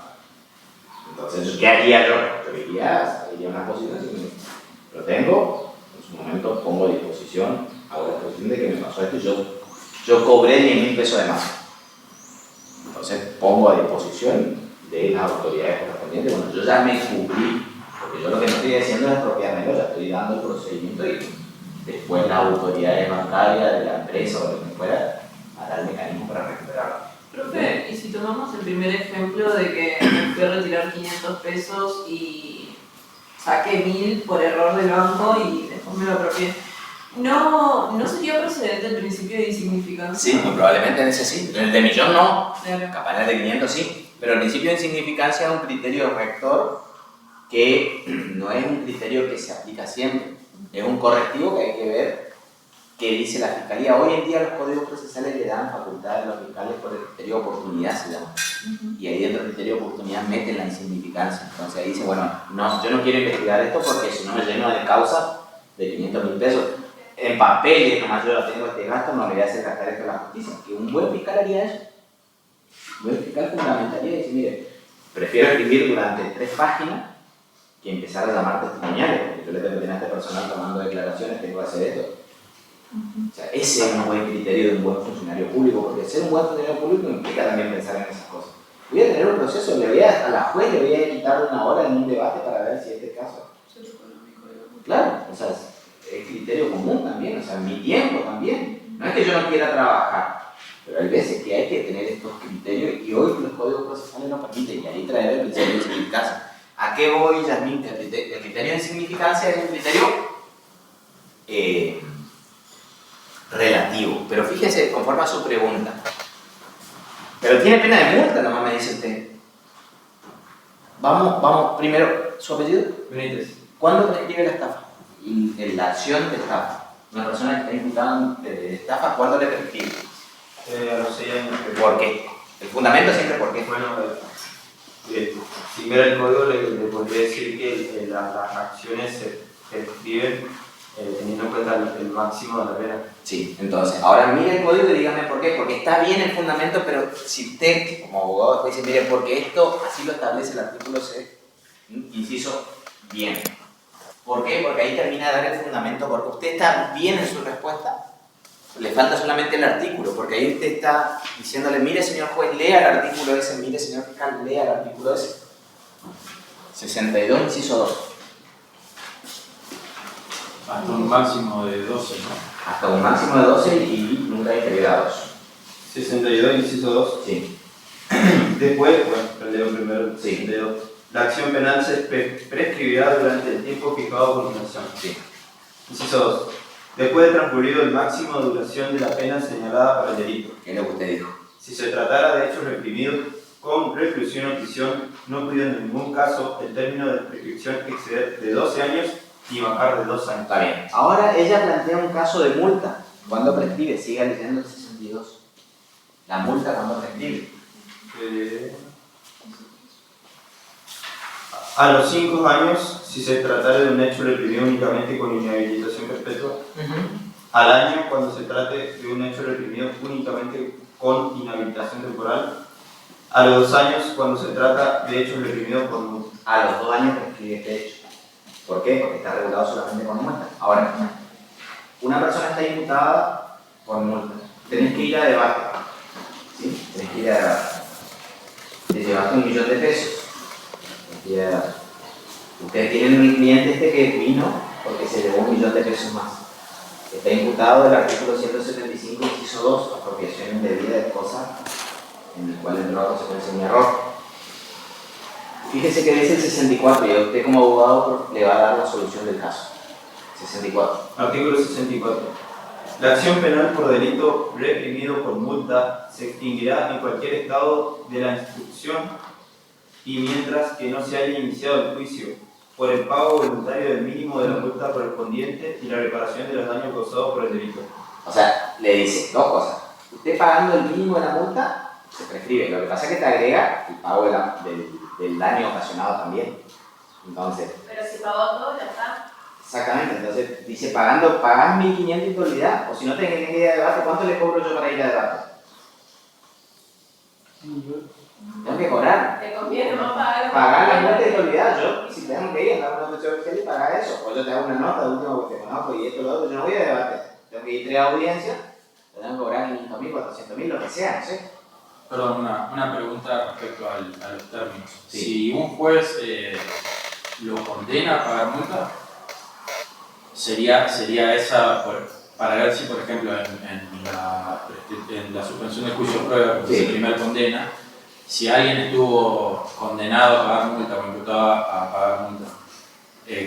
Entonces, ¿qué haría yo? Yo iría a una posición, si lo tengo, en su momento pongo a disposición, hago la exposición de que me pasó esto y yo cobré 10.000 pesos de más. Entonces, pongo a disposición de las autoridades correspondientes. Bueno, yo ya me cubrí, porque yo lo que no estoy haciendo es expropiármelo, ya estoy dando el procedimiento y después las autoridades bancarias de la empresa o lo que fuera hará el mecanismo para recuperarlo. Profe, y si tomamos el primer ejemplo de que me fui a retirar 500 pesos y saqué 1.000 por error del banco y después me lo apropié, ¿no sería procedente el principio de insignificancia? Sí, muy probablemente en ese sí. En el de millón no, Claro. capaz en el de 500 sí. Pero el principio de insignificancia es un criterio rector que no es un criterio que se aplica siempre. Es un correctivo que hay que ver qué dice la Fiscalía. Hoy en día los códigos procesales le dan facultades a los fiscales por el criterio de oportunidad, se llama. Y ahí dentro del criterio de oportunidad meten la insignificancia. Entonces ahí dice, bueno, no, yo no quiero investigar esto porque si no me lleno de causa de 500.000 pesos. En papeles, nomás yo tengo este gasto, no le voy a hacer gastar esto a la justicia. Que un buen fiscal haría eso. Un buen fiscal fundamentaría y decir, mire, prefiero escribir durante 3 páginas que empezar a llamar testimoniales, porque yo le tengo que tener a este personal tomando declaraciones, tengo que hacer esto. O sea, ese es un buen criterio de un buen funcionario público, porque ser un buen funcionario público implica también pensar en esas cosas. Voy a tener un proceso, a la juez le voy a quitar 1 hora en un debate para ver si este caso. Claro, o sea, es criterio común también, o sea, mi tiempo también. No es que yo no quiera trabajar, pero hay veces que hay que tener estos criterios y hoy los códigos procesales nos permiten, y ahí traer el criterio de insignificancia. ¿A qué voy, Yasmín? El criterio de insignificancia es un criterio relativo, pero fíjese, conforme a su pregunta. Pero tiene pena de multa, nomás me dice usted. Vamos, primero, ¿su apellido? Benítez. ¿Cuándo prescribe la estafa? La acción de estafa. Una persona que está imputada de estafa, ¿cuándo le prescribe? A los 6 años. ¿Por qué? El fundamento siempre por qué. Bueno, si mira el código le podría decir que las acciones se prescriben teniendo en cuenta el máximo de la pena. Sí, entonces, ahora mire el código y dígame por qué. Porque está bien el fundamento, pero si usted, como abogado, después dice, mire, porque esto así lo establece el artículo C, inciso bien. ¿Por qué? Porque ahí termina de dar el fundamento, porque usted está bien en su respuesta, le falta solamente el artículo, porque ahí usted está diciéndole, mire señor juez, lea el artículo ese, mire señor fiscal, lea el artículo ese. 62, inciso 2. Hasta un máximo de 12, ¿no? Hasta un máximo de 12 y nunca inferior a 2. 62, inciso 2. Sí. Después, bueno, lo leo primero. Sí. 62. La acción penal se prescribirá durante el tiempo fijado a continuación. Sí. Inciso 2. Después de transcurrido el máximo de duración de la pena señalada para el delito. ¿Qué es lo que usted dijo? Si se tratara de hechos reprimidos con reclusión o prisión, no pudiendo en ningún caso el término de prescripción exceder de 12 años y bajar de 2 años. Está bien. Ahora ella plantea un caso de multa. ¿Cuándo prescribe? Siga leyendo el 62. La multa, ¿cuándo prescribe? A los 5 años, si se tratara de un hecho reprimido únicamente con inhabilitación perpetua. Al año, cuando se trate de un hecho reprimido únicamente con inhabilitación temporal. A los 2 años, cuando se trata de hechos reprimidos por multa. A los 2 años prescribe este hecho. ¿Por qué? Porque está regulado solamente con multa. Ahora, una persona está imputada por multa. Tenés que ir a debate. ¿Sí? Tenés que ir a debate. Te llevaste 1.000.000 de pesos. Tenés que ir a debate. Ustedes tienen un cliente que vino porque se llevó 1.000.000 de pesos más. Está imputado del artículo 175, inciso 2, apropiación indebida de cosas en el cual entró a consecuencia de un error. Fíjese que dice el 64 y a usted como abogado le va a dar la solución del caso. 64. Artículo 64. La acción penal por delito reprimido por multa se extinguirá en cualquier estado de la instrucción y mientras que no se haya iniciado el juicio por el pago voluntario del mínimo de la multa correspondiente y la reparación de los daños causados por el delito. O sea, le dice dos cosas. Usted pagando el mínimo de la multa, se prescribe. Lo que pasa es que te agrega el pago del daño ocasionado también. Entonces, Pero si pagó todo, ya está. exactamente. Entonces, dice, pagás 1.500 y te olvidás. O si no tenés que ir a debate, ¿cuánto le cobro yo para ir a debate? Tengo que cobrar. Te conviene más pagar. Pagar la multa y te olvidás. Yo, si tengo que ir a dar una noticia oficial y pagar eso. O yo te hago una nota de último que te conozco y esto lo otro. Yo no voy a debate. Tengo que ir a audiencia. Te tengo que cobrar 500.000, 400.000, lo que sea, no sé. Perdón, una pregunta respecto a los términos. Sí. Si un juez lo condena a pagar multa, sería esa, para ver si, por ejemplo, en la suspensión del juicio de prueba, que Sí. es el primer condena, si alguien estuvo condenado a pagar multa o imputado a pagar multa,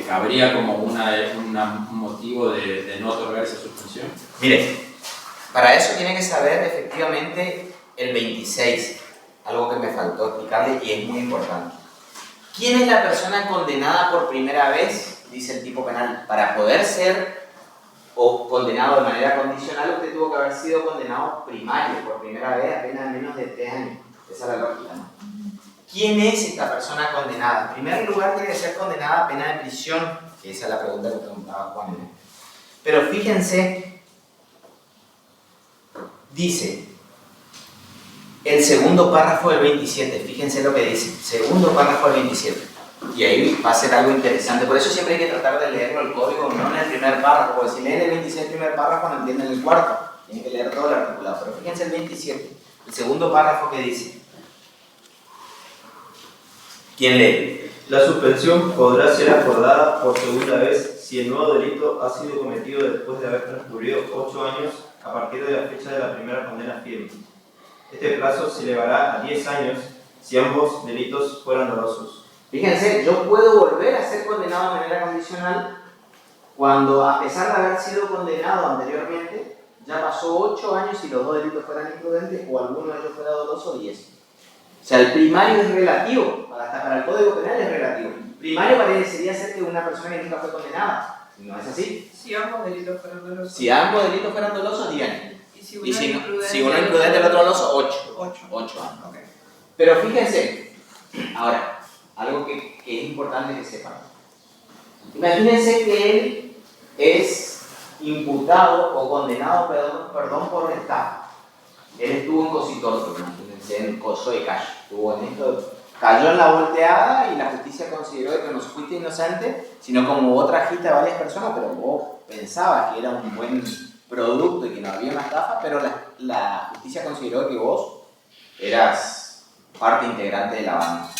¿cabría como un motivo de no otorgar esa suspensión? Mire, para eso tiene que saber efectivamente el 26, algo que me faltó explicarle y es muy importante. ¿Quién es la persona condenada por primera vez? Dice el tipo penal. Para poder ser o condenado de manera condicional, usted tuvo que haber sido condenado primario por primera vez apenas en menos de 3 años. Esa es la lógica, ¿no? ¿Quién es esta persona condenada? En primer lugar, tiene que ser condenada a pena de prisión, que esa es la pregunta que preguntaba Juan. Pero fíjense, dice el segundo párrafo del 27, fíjense lo que dice, segundo párrafo del 27. Y ahí va a ser algo interesante, por eso siempre hay que tratar de leerlo el código, no en el primer párrafo, porque si leen el 26 el primer párrafo no entienden el cuarto, tienen que leer todo el articulado. Pero fíjense el 27, el segundo párrafo que dice. ¿Quién lee? La suspensión podrá ser acordada por segunda vez si el nuevo delito ha sido cometido después de haber transcurrido 8 años a partir de la fecha de la primera condena firme. Este plazo se elevará a 10 años si ambos delitos fueran dolosos. Fíjense, yo puedo volver a ser condenado de manera condicional cuando, a pesar de haber sido condenado anteriormente, ya pasó 8 años y los dos delitos fueran imprudentes o alguno de ellos fuera doloso, 10. O sea, el primario es relativo, hasta para el Código Penal es relativo. Primario parecería ser que una persona que nunca fue condenada. ¿No es así? Si ambos delitos fueron dolosos. Si ambos delitos fueran dolosos, 10 años. Y si uno imprudente y el otro doloso, 8. 8 años. Okay. Pero fíjense, ahora, algo que es importante que sepan. Imagínense que él es imputado o condenado, perdón, por estafa. Él estuvo en Cositorto, imagínense, en Coso de Calle. Estuvo en esto, cayó en la volteada y la justicia consideró que no fuiste inocente, sino como vos trajiste a varias personas, pero vos pensabas que era un buen producto y que no había una estafa, pero la justicia consideró que vos eras parte integrante de la banda.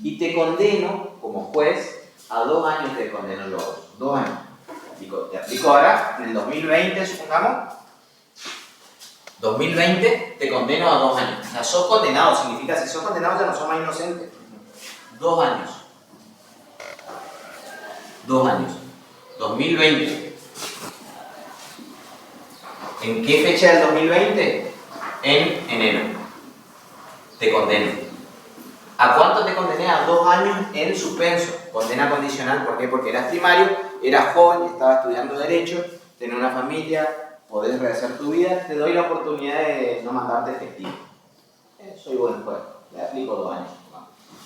Y te condeno, como juez, a 2 años te condeno los 2 años. Te aplico ahora, en el 2020, supongamos, 2020 te condeno a 2 años. O sea, sos condenado, significa si sos condenado ya no sos más inocente. 2 años. 2 años. 2020. ¿En qué fecha del 2020? En enero. Te condeno. ¿A cuánto te condené? A 2 años en suspenso. Condena condicional, ¿por qué? Porque eras primario, eras joven, estabas estudiando Derecho, tenías una familia, podés rehacer tu vida, te doy la oportunidad de no mandarte efectivo. Soy buen juez, le aplico 2 años.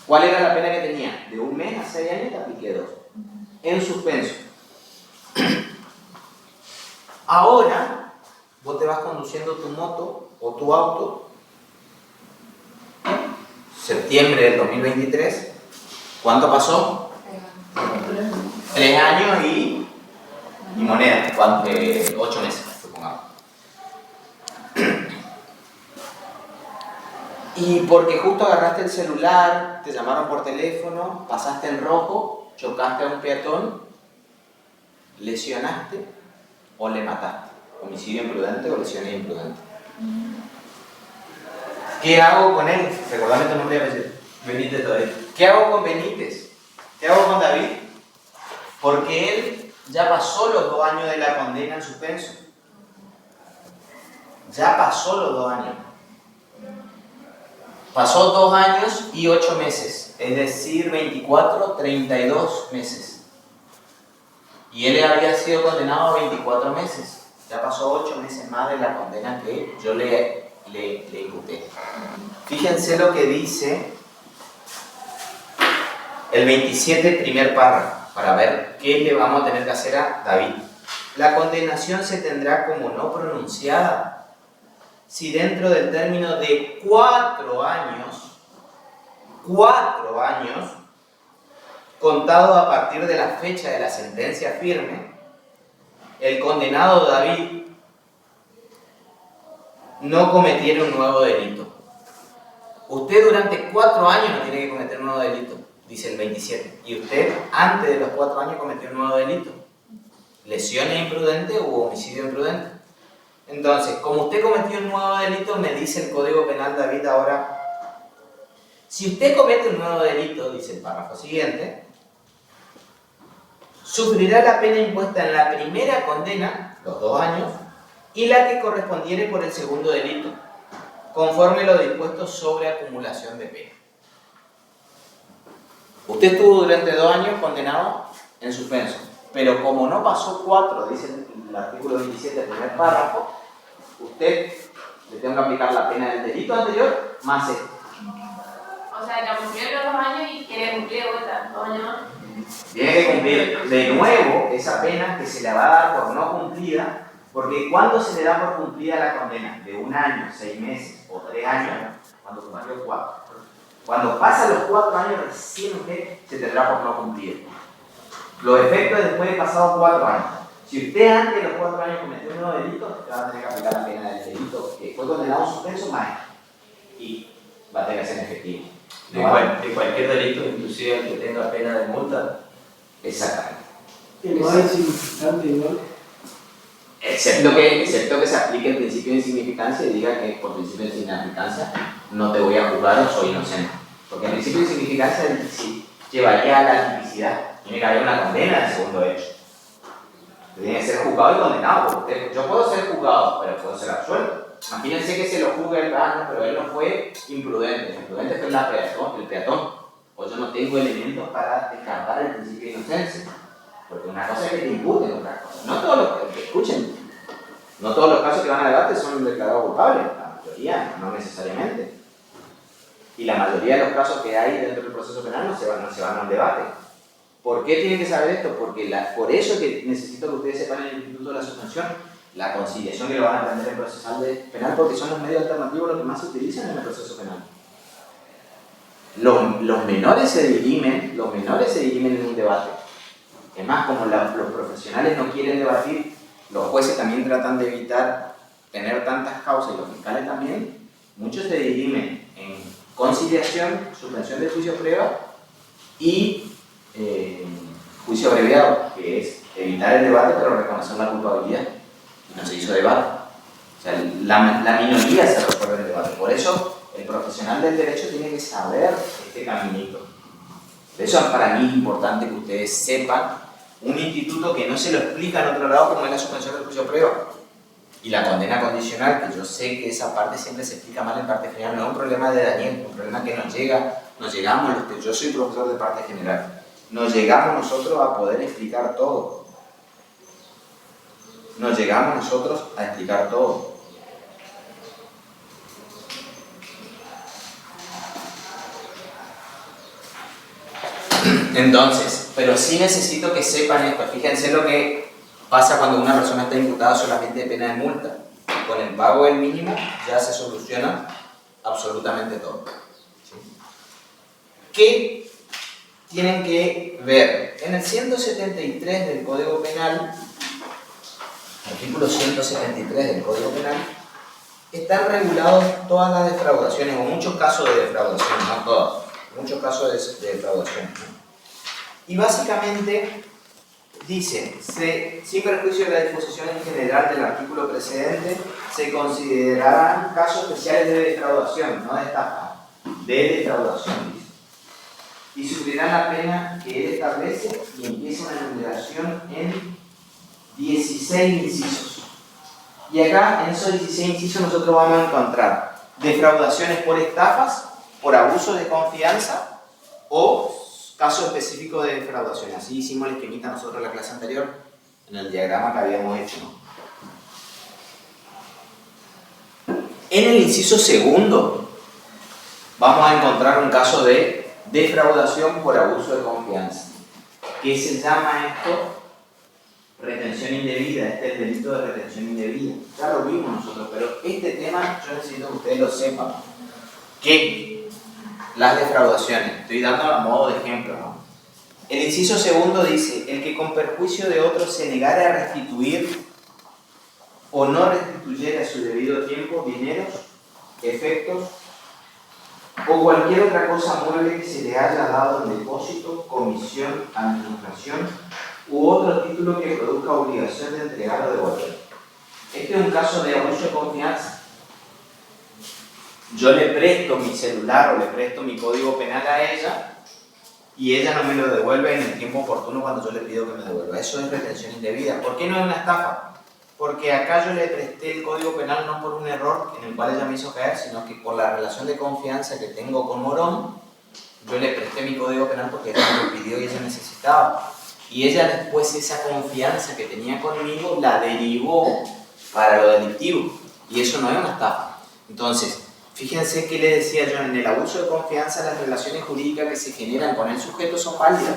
¿Cuál era la pena que tenía? De 1 mes a 6 años te apliqué 2. En suspenso. Ahora, vos te vas conduciendo tu moto o tu auto, septiembre del 2023, ¿cuánto pasó? 3 años y moneda, 8 meses, supongamos. Y porque justo agarraste el celular, te llamaron por teléfono, pasaste en rojo, chocaste a un peatón, lesionaste o le mataste. Homicidio imprudente o lesiones imprudentes. ¿Qué hago con él? Recordame tu nombre y apellido. Benítez David. ¿Qué hago con Benítez? ¿Qué hago con David? Porque él ya pasó los 2 años de la condena en suspenso. Ya pasó los 2 años. Pasó 2 años y 8 meses. Es decir, 24, 32 meses. Y él había sido condenado a 24 meses. Ya pasó 8 meses más de la condena que yo le imputé. Fíjense lo que dice el 27, primer párrafo, para ver qué le vamos a tener que hacer a David. La condenación se tendrá como no pronunciada si dentro del término de 4 años, contado a partir de la fecha de la sentencia firme, el condenado David no cometiera un nuevo delito. Usted durante 4 años no tiene que cometer un nuevo delito, dice el 27. Y usted antes de los 4 años cometió un nuevo delito. Lesiones imprudentes u homicidio imprudente. Entonces, como usted cometió un nuevo delito, me dice el Código Penal, David, ahora, si usted comete un nuevo delito, dice el párrafo siguiente, sufrirá la pena impuesta en la primera condena, los 2 años, y la que correspondiere por el segundo delito, conforme lo dispuesto sobre acumulación de pena. Usted estuvo durante 2 años condenado en suspenso, pero como no pasó 4, dice el artículo 27 del primer párrafo, usted le tengo que aplicar la pena del delito anterior más esto. O sea, ya cumplió los 2 años y quiere cumplir de vuelta 2 años más. Tiene que cumplir de nuevo esa pena que se le va a dar por no cumplida, porque cuando se le da por cumplida la condena de 1 año, 6 meses o 3 años, cuando cumplió 4. Cuando pasan los 4 años, recién usted se tendrá por no cumplir. Los efectos después de pasados 4 años. Si usted antes de los 4 años cometió un nuevo delito, usted va a tener que aplicar la pena del delito que fue condenado en suspenso más y va a tener que ser efectivo. De cualquier delito, inclusive el que tenga pena de multa. Exactamente. Que no es insignificante igual. Excepto que se aplique el principio de insignificancia y diga que por principio de insignificancia no te voy a juzgar o soy inocente. Porque el principio de insignificancia llevaría a la tipicidad. Tiene que haber una condena del segundo hecho. Tiene que ser juzgado y condenado. Porque yo puedo ser juzgado, pero puedo ser absuelto. Imagínense que se lo juzgue el peatón, pero él no fue imprudente. El imprudente fue el peatón. O yo no tengo elementos para descartar el principio de inocencia. Porque una cosa es que te imputen, otra cosa. No todos los casos que van a debate son declarados culpables. La mayoría, no necesariamente. Y la mayoría de los casos que hay dentro del proceso penal no se van al debate. ¿Por qué tienen que saber esto? Porque por eso es que necesito que ustedes sepan en el Instituto de la Suspensión la conciliación que lo van a aprender en procesal penal, porque son los medios alternativos los que más se utilizan en el proceso penal. Los menores se dirimen en un debate. Es más, como los profesionales no quieren debatir, los jueces también tratan de evitar tener tantas causas y los fiscales también, muchos se dirimen en conciliación, suspensión de juicio prueba y juicio abreviado, que es evitar el debate pero reconocer la culpabilidad. Y no se hizo debate. O sea, la minoría se resuelve en el debate. Por eso el profesional del derecho tiene que saber este caminito. De eso para mí es importante que ustedes sepan un instituto que no se lo explica en otro lado, como es la suspensión del juicio prueba y la condena condicional, que yo sé que esa parte siempre se explica mal en parte general. No es un problema de Daniel, es un problema que nos llegamos, yo soy profesor de parte general, nos llegamos nosotros a poder explicar todo. Nos llegamos nosotros a explicar todo. Entonces, pero sí necesito que sepan esto. Fíjense lo que pasa cuando una persona está imputada solamente de pena de multa. Con el pago del mínimo ya se soluciona absolutamente todo. ¿Sí? ¿Qué tienen que ver? En el 173 del Código Penal, artículo 173 del Código Penal, están regulados todas las defraudaciones, o muchos casos de defraudación, no todas, muchos casos de defraudación. Y básicamente dice, sin perjuicio de la disposición en general del artículo precedente, se considerarán casos especiales de defraudación, no de estafa, de defraudación, dice. Y sufrirán la pena que él establece y empieza una enumeración en 16 incisos. Y acá, en esos 16 incisos, nosotros vamos a encontrar defraudaciones por estafas, por abuso de confianza o casos específicos de defraudación. Así hicimos el esquemita nosotros en la clase anterior. en el diagrama que habíamos hecho, ¿no? En el inciso segundo vamos a encontrar un caso de defraudación por abuso de confianza. ¿Qué se llama esto? Retención indebida. Este es el delito de retención indebida. Ya lo vimos nosotros, pero este tema yo necesito que ustedes lo sepan. Que las defraudaciones, estoy dando a modo de ejemplo, ¿no? El inciso segundo dice: el que con perjuicio de otro se negare a restituir o no restituyere a su debido tiempo dineros, efectos o cualquier otra cosa mueble que se le haya dado en depósito, comisión, administración u otro título que produzca obligación de entregar o devolver. Este es un caso de abuso de confianza. Yo le presto mi celular o le presto mi código penal a ella y ella no me lo devuelve en el tiempo oportuno cuando yo le pido que me devuelva. Eso es retención indebida. ¿Por qué no es una estafa? Porque acá yo le presté el código penal no por un error en el cual ella me hizo caer, sino que por la relación de confianza que tengo con Morón, yo le presté mi código penal porque ella me lo pidió y ella necesitaba. Y ella después esa confianza que tenía conmigo la derivó para lo delictivo. Y eso no es una estafa. Entonces, fíjense que le decía yo, en el abuso de confianza las relaciones jurídicas que se generan con el sujeto son válidas.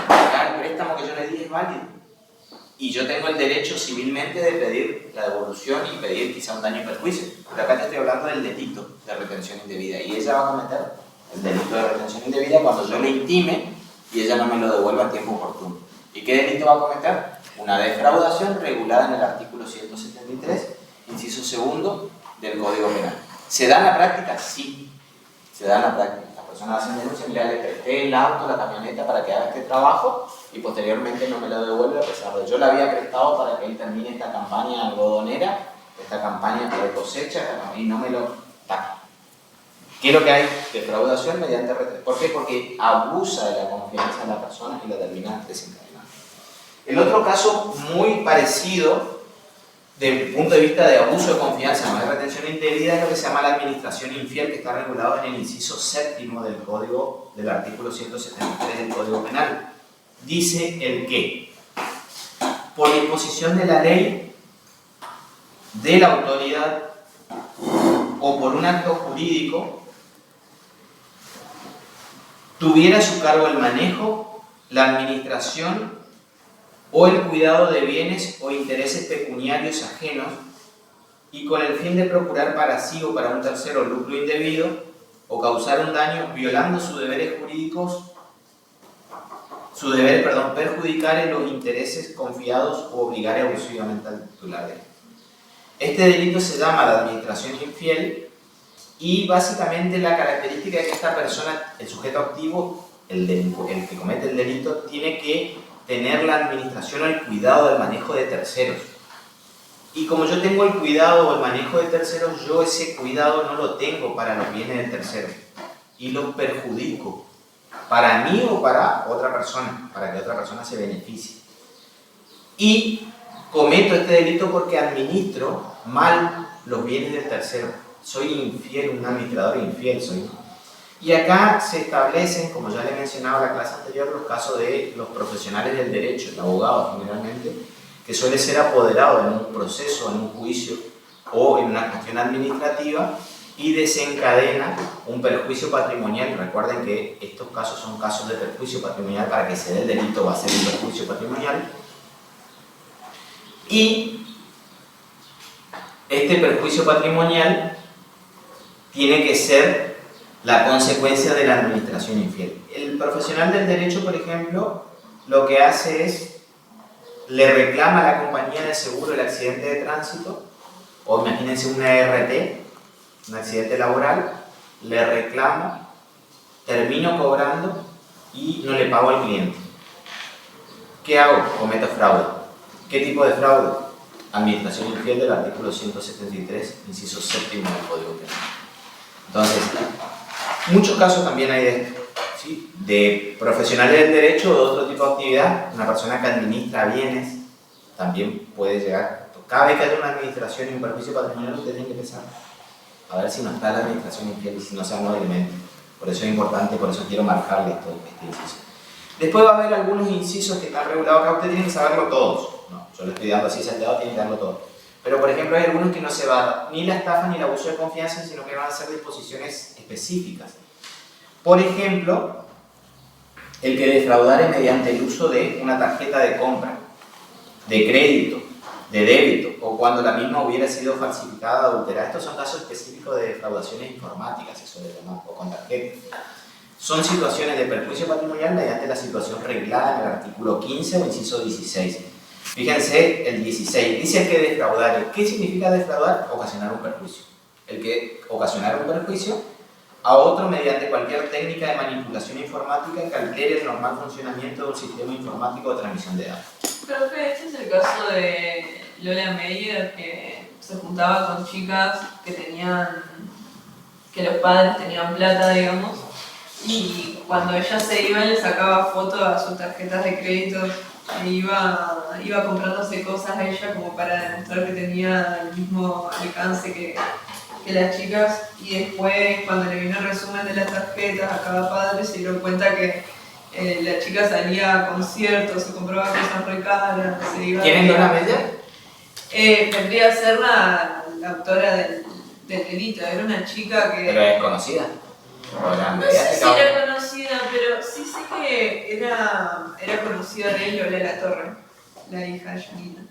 Acá el préstamo que yo le di es válido. Y yo tengo el derecho civilmente de pedir la devolución y pedir quizá un daño y perjuicio. Pero acá te estoy hablando del delito de retención indebida. Y ella va a cometer el delito de retención indebida cuando yo le intime y ella no me lo devuelva a tiempo oportuno. ¿Y qué delito va a cometer? Una defraudación regulada en el artículo 173, inciso segundo del Código Penal. ¿Se da en la práctica? Sí, se da en la práctica. Las personas hacen denuncia: mira, le presté el auto, la camioneta para que haga este trabajo y posteriormente no me lo devuelve a pesar de yo la había prestado para que él termine esta campaña algodonera, esta campaña de cosecha, y no me lo da. ¿Qué es lo que hay? Defraudación mediante retención. ¿Por qué? Porque abusa de la confianza de la persona y la termina desencadenando. El otro caso muy parecido desde el punto de vista de abuso de confianza, no es retención indebida, es lo que se llama la administración infiel, que está regulado en el inciso séptimo del código, del artículo 173 del Código Penal. Dice el que, por disposición de la ley, de la autoridad o por un acto jurídico, tuviera a su cargo el manejo, la administración o el cuidado de bienes o intereses pecuniarios ajenos y con el fin de procurar para sí o para un tercero lucro indebido o causar un daño violando sus deberes jurídicos, perjudicar en los intereses confiados o obligar abusivamente al titular de él. Este delito se llama la administración infiel y básicamente la característica es que esta persona, el sujeto activo, el que comete el delito, tiene que tener la administración o el cuidado del manejo de terceros. Y como yo tengo el cuidado o el manejo de terceros, yo ese cuidado no lo tengo para los bienes del tercero y lo perjudico para mí o para otra persona, para que otra persona se beneficie. Y cometo este delito porque administro mal los bienes del tercero. Soy infiel, un administrador infiel soy. Y acá se establecen, como ya le he mencionado en la clase anterior, los casos de los profesionales del derecho, el abogado generalmente, que suele ser apoderado en un proceso, en un juicio o en una cuestión administrativa y desencadena un perjuicio patrimonial. Recuerden que estos casos son casos de perjuicio patrimonial. Para que se dé el delito va a ser un perjuicio patrimonial. Y este perjuicio patrimonial tiene que ser la consecuencia de la administración infiel. El profesional del derecho, por ejemplo, lo que hace es, le reclama a la compañía de seguro el accidente de tránsito, o imagínense una RT, un accidente laboral, le reclamo, termino cobrando y no le pago al cliente. ¿Qué hago? Cometo fraude. ¿Qué tipo de fraude? Administración infiel del artículo 173, inciso séptimo del Código Penal. Entonces, muchos casos también hay de esto, ¿sí? De profesionales del derecho o de otro tipo de actividad. Una persona que administra bienes también puede llegar. Cada vez que haya una administración y un perjuicio patrimonial, usted tiene que pensar a ver si no está la administración infiel y si no se dan los elementos. Por eso es importante, por eso quiero marcarle este inciso. Después va a haber algunos incisos que están regulados acá, usted tiene que saberlo todos. Yo lo estoy dando así salteado, tienen que darlo todo. Pero por ejemplo hay algunos que no se va a dar ni la estafa ni el abuso de confianza, sino que van a ser disposiciones específicas. Por ejemplo, el que defraudare mediante el uso de una tarjeta de compra, de crédito, de débito, o cuando la misma hubiera sido falsificada o adulterada. Estos son casos específicos de defraudaciones informáticas, eso le llamamos, o con tarjeta. Son situaciones de perjuicio patrimonial mediante la situación reglada en el artículo 15 o inciso 16. Fíjense el 16, dice el que defraudare. ¿Qué significa defraudar? Ocasionar un perjuicio. El que ocasionar un perjuicio a otro mediante cualquier técnica de manipulación informática que altere el normal funcionamiento de un sistema informático de transmisión de datos. Profe, este es el caso de Lola Meyer, que se juntaba con chicas que los padres tenían plata, digamos, y cuando ella se iba le sacaba fotos a sus tarjetas de crédito e iba comprándose cosas a ella como para demostrar que tenía el mismo alcance que las chicas, y después cuando le vino el resumen de las tarjetas a cada padre se dio cuenta que la chica salía a conciertos, se compraba cosas re caras, se iba... ¿Quién es Lola Meyer? Vendría a ser la autora del delito, era una chica que... Pero es conocida. No sé si era conocida, pero sí sé que era conocida de él, Lola La Torre, la hija de Janina.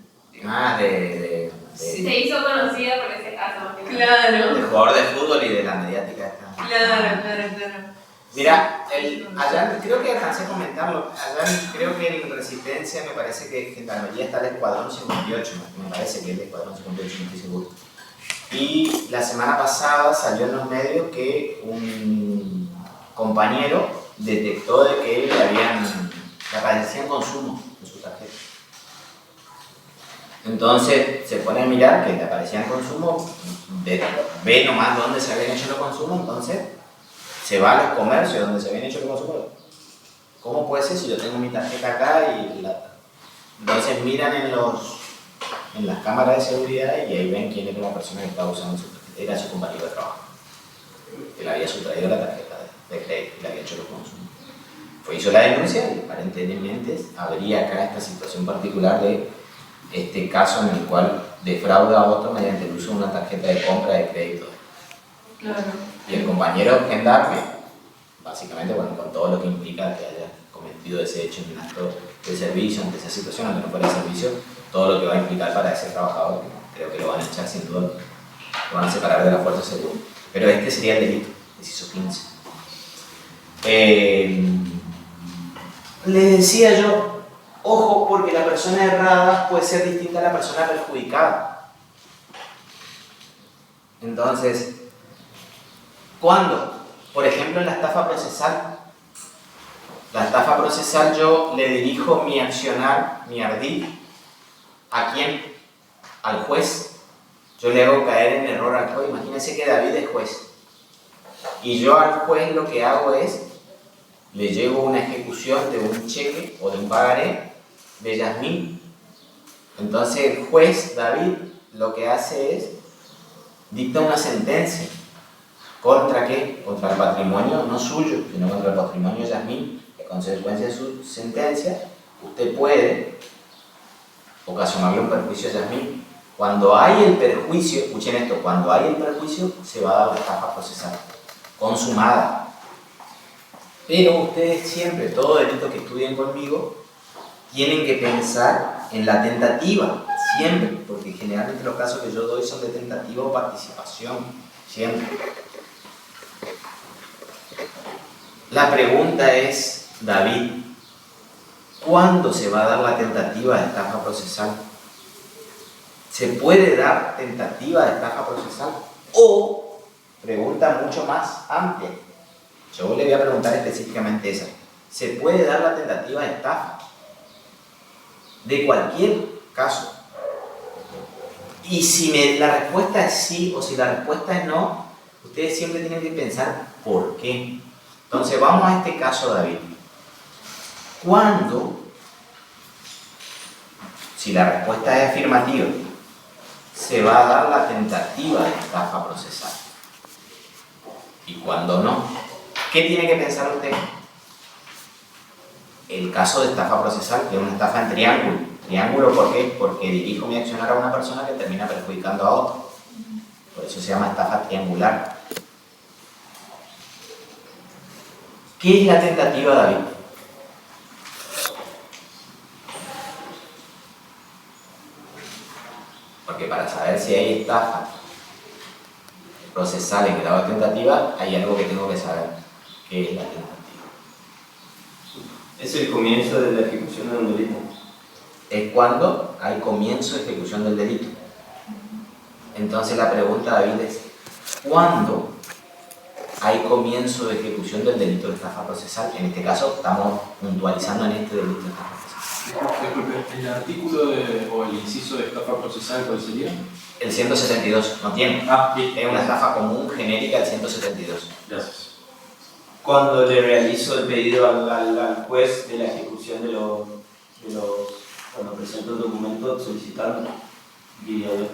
Ah, de Sí. Se hizo conocida por ese caso. Claro, jugador de fútbol y de la mediática esta. claro. Mira, allá creo que alcancé a comentarlo. Allá creo que en Resistencia me parece que Gendarmería está el Escuadrón 58, me parece que es el Escuadrón 58, no estoy seguro. Y la semana pasada salió en los medios que un compañero detectó de que le aparecían consumo en su tarjeta. Entonces se pone a mirar que le aparecían consumo, ve nomás dónde se habían hecho los consumos, entonces se va a los comercios donde se habían hecho los consumos. ¿Cómo puede ser si yo tengo mi tarjeta acá y entonces miran en las cámaras de seguridad y ahí ven quién era la persona que estaba usando su tarjeta? Era su compañero de trabajo, que le había sustraído la tarjeta de crédito y le había hecho los consumos. Hizo la denuncia y aparentemente habría acá esta situación particular de este caso en el cual defrauda a otro mediante el uso de una tarjeta de compra de crédito. Claro. Y el compañero gendarme, básicamente, bueno, con todo lo que implica que haya cometido ese hecho en un acto de servicio, ante esa situación, aunque no fuera de servicio, todo lo que va a implicar para ese trabajador, creo que lo van a echar sin duda, lo van a separar de la fuerza de seguridad. Pero este sería el delito, inciso 15. Les decía yo, ojo, porque la persona errada puede ser distinta a la persona perjudicada. Entonces, ¿cuándo? Por ejemplo, en la estafa procesal. La estafa procesal yo le dirijo mi accionar, mi ardid, ¿a quién? Al juez. Yo le hago caer en error al juez. Imagínense que David es juez. Y yo al juez lo que hago es, le llevo una ejecución de un cheque o de un pagaré de Yasmín. Entonces el juez David lo que hace es dicta una sentencia. ¿Contra qué? Contra el patrimonio no suyo, sino contra el patrimonio de Yasmín. En consecuencia de su sentencia, usted puede ocasionarle un perjuicio a Yasmín. Cuando hay el perjuicio, escuchen esto, cuando hay el perjuicio se va a dar la estafa procesal consumada. Pero ustedes siempre, todo delito que estudien conmigo, tienen que pensar en la tentativa, siempre, porque generalmente los casos que yo doy son de tentativa o participación, siempre. La pregunta es, David, ¿cuándo se va a dar la tentativa de estafa procesal? ¿Se puede dar tentativa de estafa procesal? O, pregunta mucho más amplia, yo le voy a preguntar específicamente esa, ¿se puede dar la tentativa de estafa? De cualquier caso. Y si la respuesta es sí o si la respuesta es no, ustedes siempre tienen que pensar ¿por qué? Entonces vamos a este caso, David. ¿Cuándo, si la respuesta es afirmativa, se va a dar la tentativa de estafa procesal? ¿Y cuándo no? ¿Qué tiene que pensar usted? El caso de estafa procesal, que es una estafa en triángulo. Triángulo, ¿por qué? Porque dirijo mi accionar a una persona que termina perjudicando a otra. Por eso se llama estafa triangular. ¿Qué es la tentativa, David? Porque para saber si hay estafa procesal en grado de tentativa, hay algo que tengo que saber. ¿Qué es la tentativa? Es el comienzo de la ejecución de un delito. Es cuando hay comienzo de ejecución del delito. Entonces la pregunta, David, es ¿cuándo hay comienzo de ejecución del delito de estafa procesal? En este caso estamos puntualizando en este delito de estafa procesal. Disculpe, ¿el artículo o el inciso de estafa procesal cuál sería? El 172 no tiene. Bien. Es una estafa común genérica el 172. Gracias. Cuando le realizo el pedido al juez de la ejecución de los cuando presento el documento solicitando, diría yo.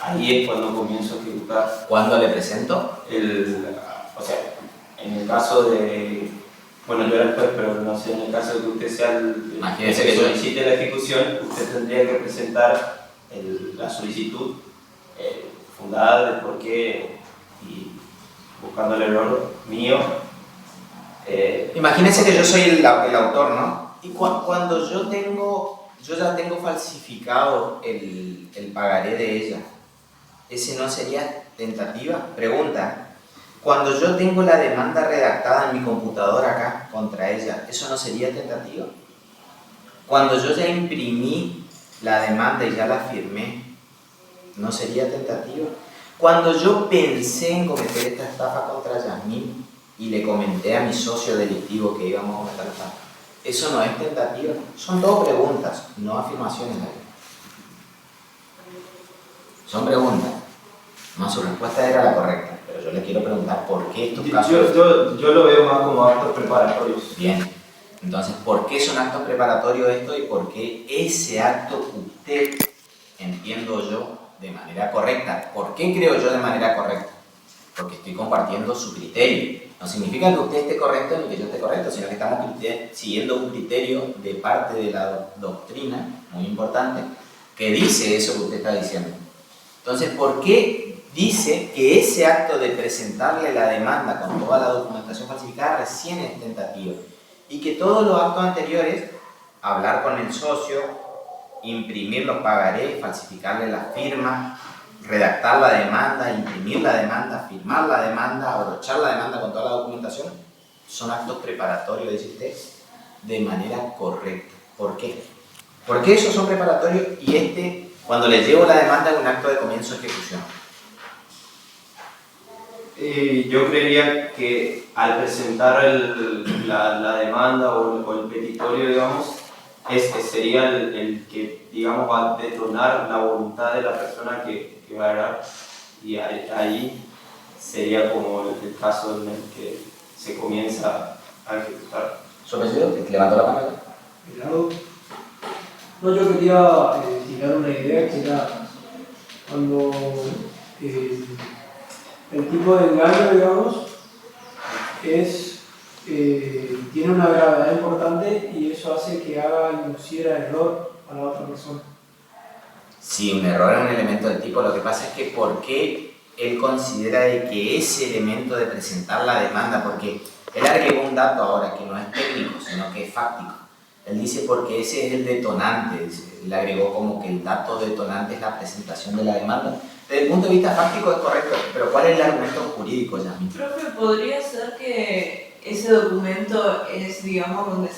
Ahí es cuando comienzo a ejecutar. ¿Cuándo le presento? O sea, en el caso de, bueno, yo era el juez, pero no sé, en el caso de que usted sea el Imagínese que que yo- solicite la ejecución, usted tendría que presentar la solicitud fundada de por qué y buscando el error mío. Imagínense que yo soy el autor, ¿no? Y cuando yo ya tengo falsificado el pagaré de ella, ¿ese no sería tentativa? Pregunta, cuando yo tengo la demanda redactada en mi computadora acá contra ella, ¿eso no sería tentativa? Cuando yo ya imprimí la demanda y ya la firmé, ¿no sería tentativa? Cuando yo pensé en cometer esta estafa contra Yasmín y le comenté a mi socio delictivo que íbamos a cometer la estafa, ¿eso no es tentativa? Son todo preguntas, no afirmaciones. Son preguntas. No, su respuesta era la correcta, pero yo le quiero preguntar por qué estos casos... Yo lo veo más como actos preparatorios. Bien, entonces, ¿por qué son actos preparatorios esto y por qué ese acto usted, entiendo yo, de manera correcta? ¿Por qué creo yo de manera correcta? Porque estoy compartiendo su criterio. No significa que usted esté correcto ni que yo esté correcto, sino que estamos siguiendo un criterio de parte de la doctrina, muy importante, que dice eso que usted está diciendo. Entonces, ¿por qué dice que ese acto de presentarle la demanda con toda la documentación falsificada recién es tentativa? Y que todos los actos anteriores, hablar con el socio, imprimir los pagarés, falsificarle la firma, redactar la demanda, imprimir la demanda, firmar la demanda, abrochar la demanda con toda la documentación, son actos preparatorios, dice usted, de manera correcta. ¿Por qué? Porque esos son preparatorios y cuando le llevo la demanda, es un acto de comienzo de ejecución. Yo creería que al presentar la demanda o el petitorio, digamos, sería el que, digamos, va a detonar la voluntad de la persona que va a dar, y ahí sería como el caso en el que se comienza a ejecutar. ¿Su apellido? ¿Levantó la mano? Gerardo. No, yo quería tirar una idea que era cuando el tipo de engaño, digamos, tiene una gravedad importante y eso hace que haga inducir a error a la otra persona. Sí, un error es un elemento del tipo. Lo que pasa es que ¿por qué él considera de que ese elemento de presentar la demanda, porque él agregó un dato ahora que no es técnico, sino que es fáctico? Él dice porque ese es el detonante, él agregó como que el dato detonante es la presentación de la demanda. Desde el punto de vista fáctico es correcto, pero ¿cuál es el argumento jurídico, Yasmín? Profe, ¿podría ser que ese documento es, digamos, donde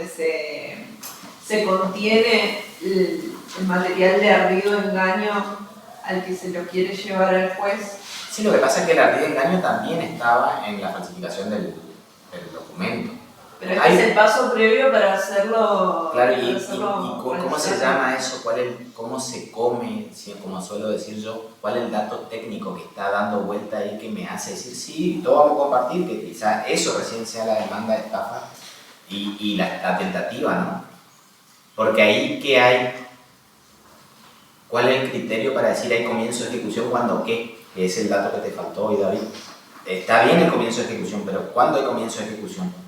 se contiene el material de ardido engaño al que se lo quiere llevar al juez? Sí, lo que pasa es que el ardido engaño también estaba en la falsificación del documento. Pero este es el paso previo para hacerlo... Claro, para ¿y hacerlo cómo se llama eso? ¿Cómo se come? Como suelo decir yo, ¿cuál es el dato técnico que está dando vuelta ahí que me hace decir, sí, todo vamos a compartir, que quizás eso recién sea la demanda de estafa y la tentativa, ¿no? Porque ahí, ¿qué hay? ¿Cuál es el criterio para decir hay comienzo de ejecución cuando qué? Que es el dato que te faltó hoy, David. Está bien el comienzo de ejecución, pero ¿cuándo hay comienzo de ejecución?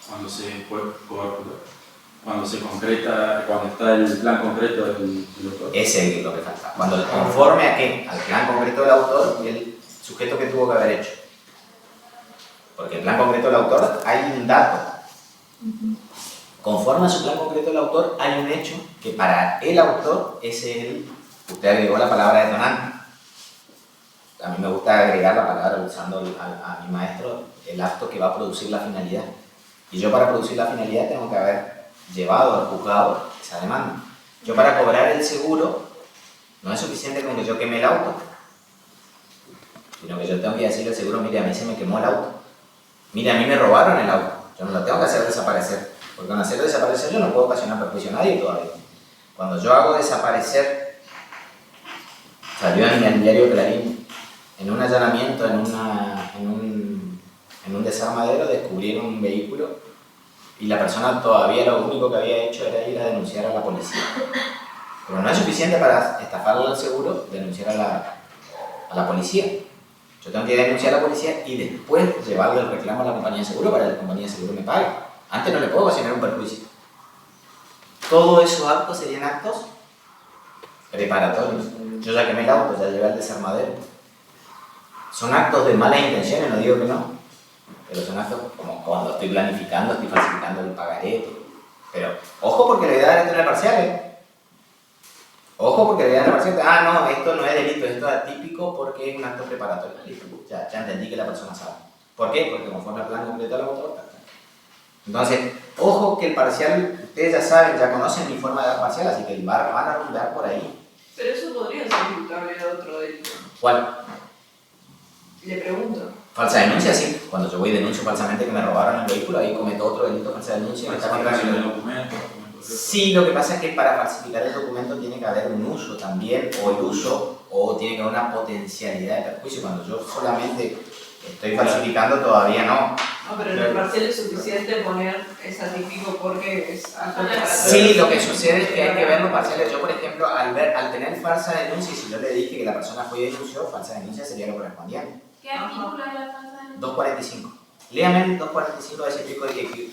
Cuando se puede cobrar. cuando se concreta, cuando está el plan concreto del autor. Ese es lo que falta. Cuando conforme a qué? Al plan concreto del autor y el sujeto que tuvo que haber hecho. Porque el plan concreto del autor hay un dato. Conforme a su plan concreto del autor hay un hecho que para el autor es el... Usted agregó la palabra detonante. A mí me gusta agregar la palabra usando a mi maestro el acto que va a producir la finalidad. Y yo para producir la finalidad tengo que haber llevado al juzgado esa demanda. Yo para cobrar el seguro no es suficiente con que yo queme el auto, sino que yo tengo que decirle al seguro, mire, a mí se me quemó el auto. Mire, a mí me robaron el auto. Yo no lo tengo que hacer desaparecer. Porque con hacerlo desaparecer yo no puedo ocasionar perjuicio a nadie todavía. Cuando yo hago desaparecer, salió en el diario Clarín, en un allanamiento, en un desarmadero, descubrieron un vehículo y la persona todavía lo único que había hecho era ir a denunciar a la policía. Pero no es suficiente para estafarle al seguro denunciar a la policía. Yo tengo que denunciar a la policía y después llevarle el reclamo a la compañía de seguro para que la compañía de seguro me pague. Antes no le puedo ocasionar un perjuicio. Todos esos actos serían actos preparatorios. Yo ya quemé el auto, ya llevé al desarmadero. Son actos de malas intenciones, no digo que no, pero son actos como cuando estoy planificando, estoy falsificando el pagaré. Pero ojo porque le voy a dar esto en el parcial, Ojo porque le voy a dar en el parcial. Ah, no, esto no es delito, esto es atípico porque es un acto preparatorio. Listo, ya entendí que la persona sabe. ¿Por qué? Porque conforme al plan completo del autor. Entonces, ojo que el parcial, ustedes ya saben, ya conocen mi forma de dar parcial, así que van a rondar por ahí. Pero eso podría ser imputable a otro delito. ¿Cuál? Le pregunto. Falsa denuncia, sí. Cuando yo voy y denuncio falsamente que me robaron el vehículo, ahí cometo otro delito de falsa denuncia. Falsificación de documentos. Sí, lo que pasa es que para falsificar el documento tiene que haber un uso también, o el uso, o tiene que haber una potencialidad de perjuicio. Cuando yo solamente estoy falsificando, todavía no. No, pero en el parcial es suficiente poner es atípico porque es algo preparatorio. Sí, lo que sucede es que hay que ver los parciales. Yo, por ejemplo, al tener falsa denuncia, y si yo le dije que la persona fue y denunció, falsa denuncia sería lo correspondiente. ¿Qué artículo es la falsa denuncia? 245. Léame el 245 de ese pico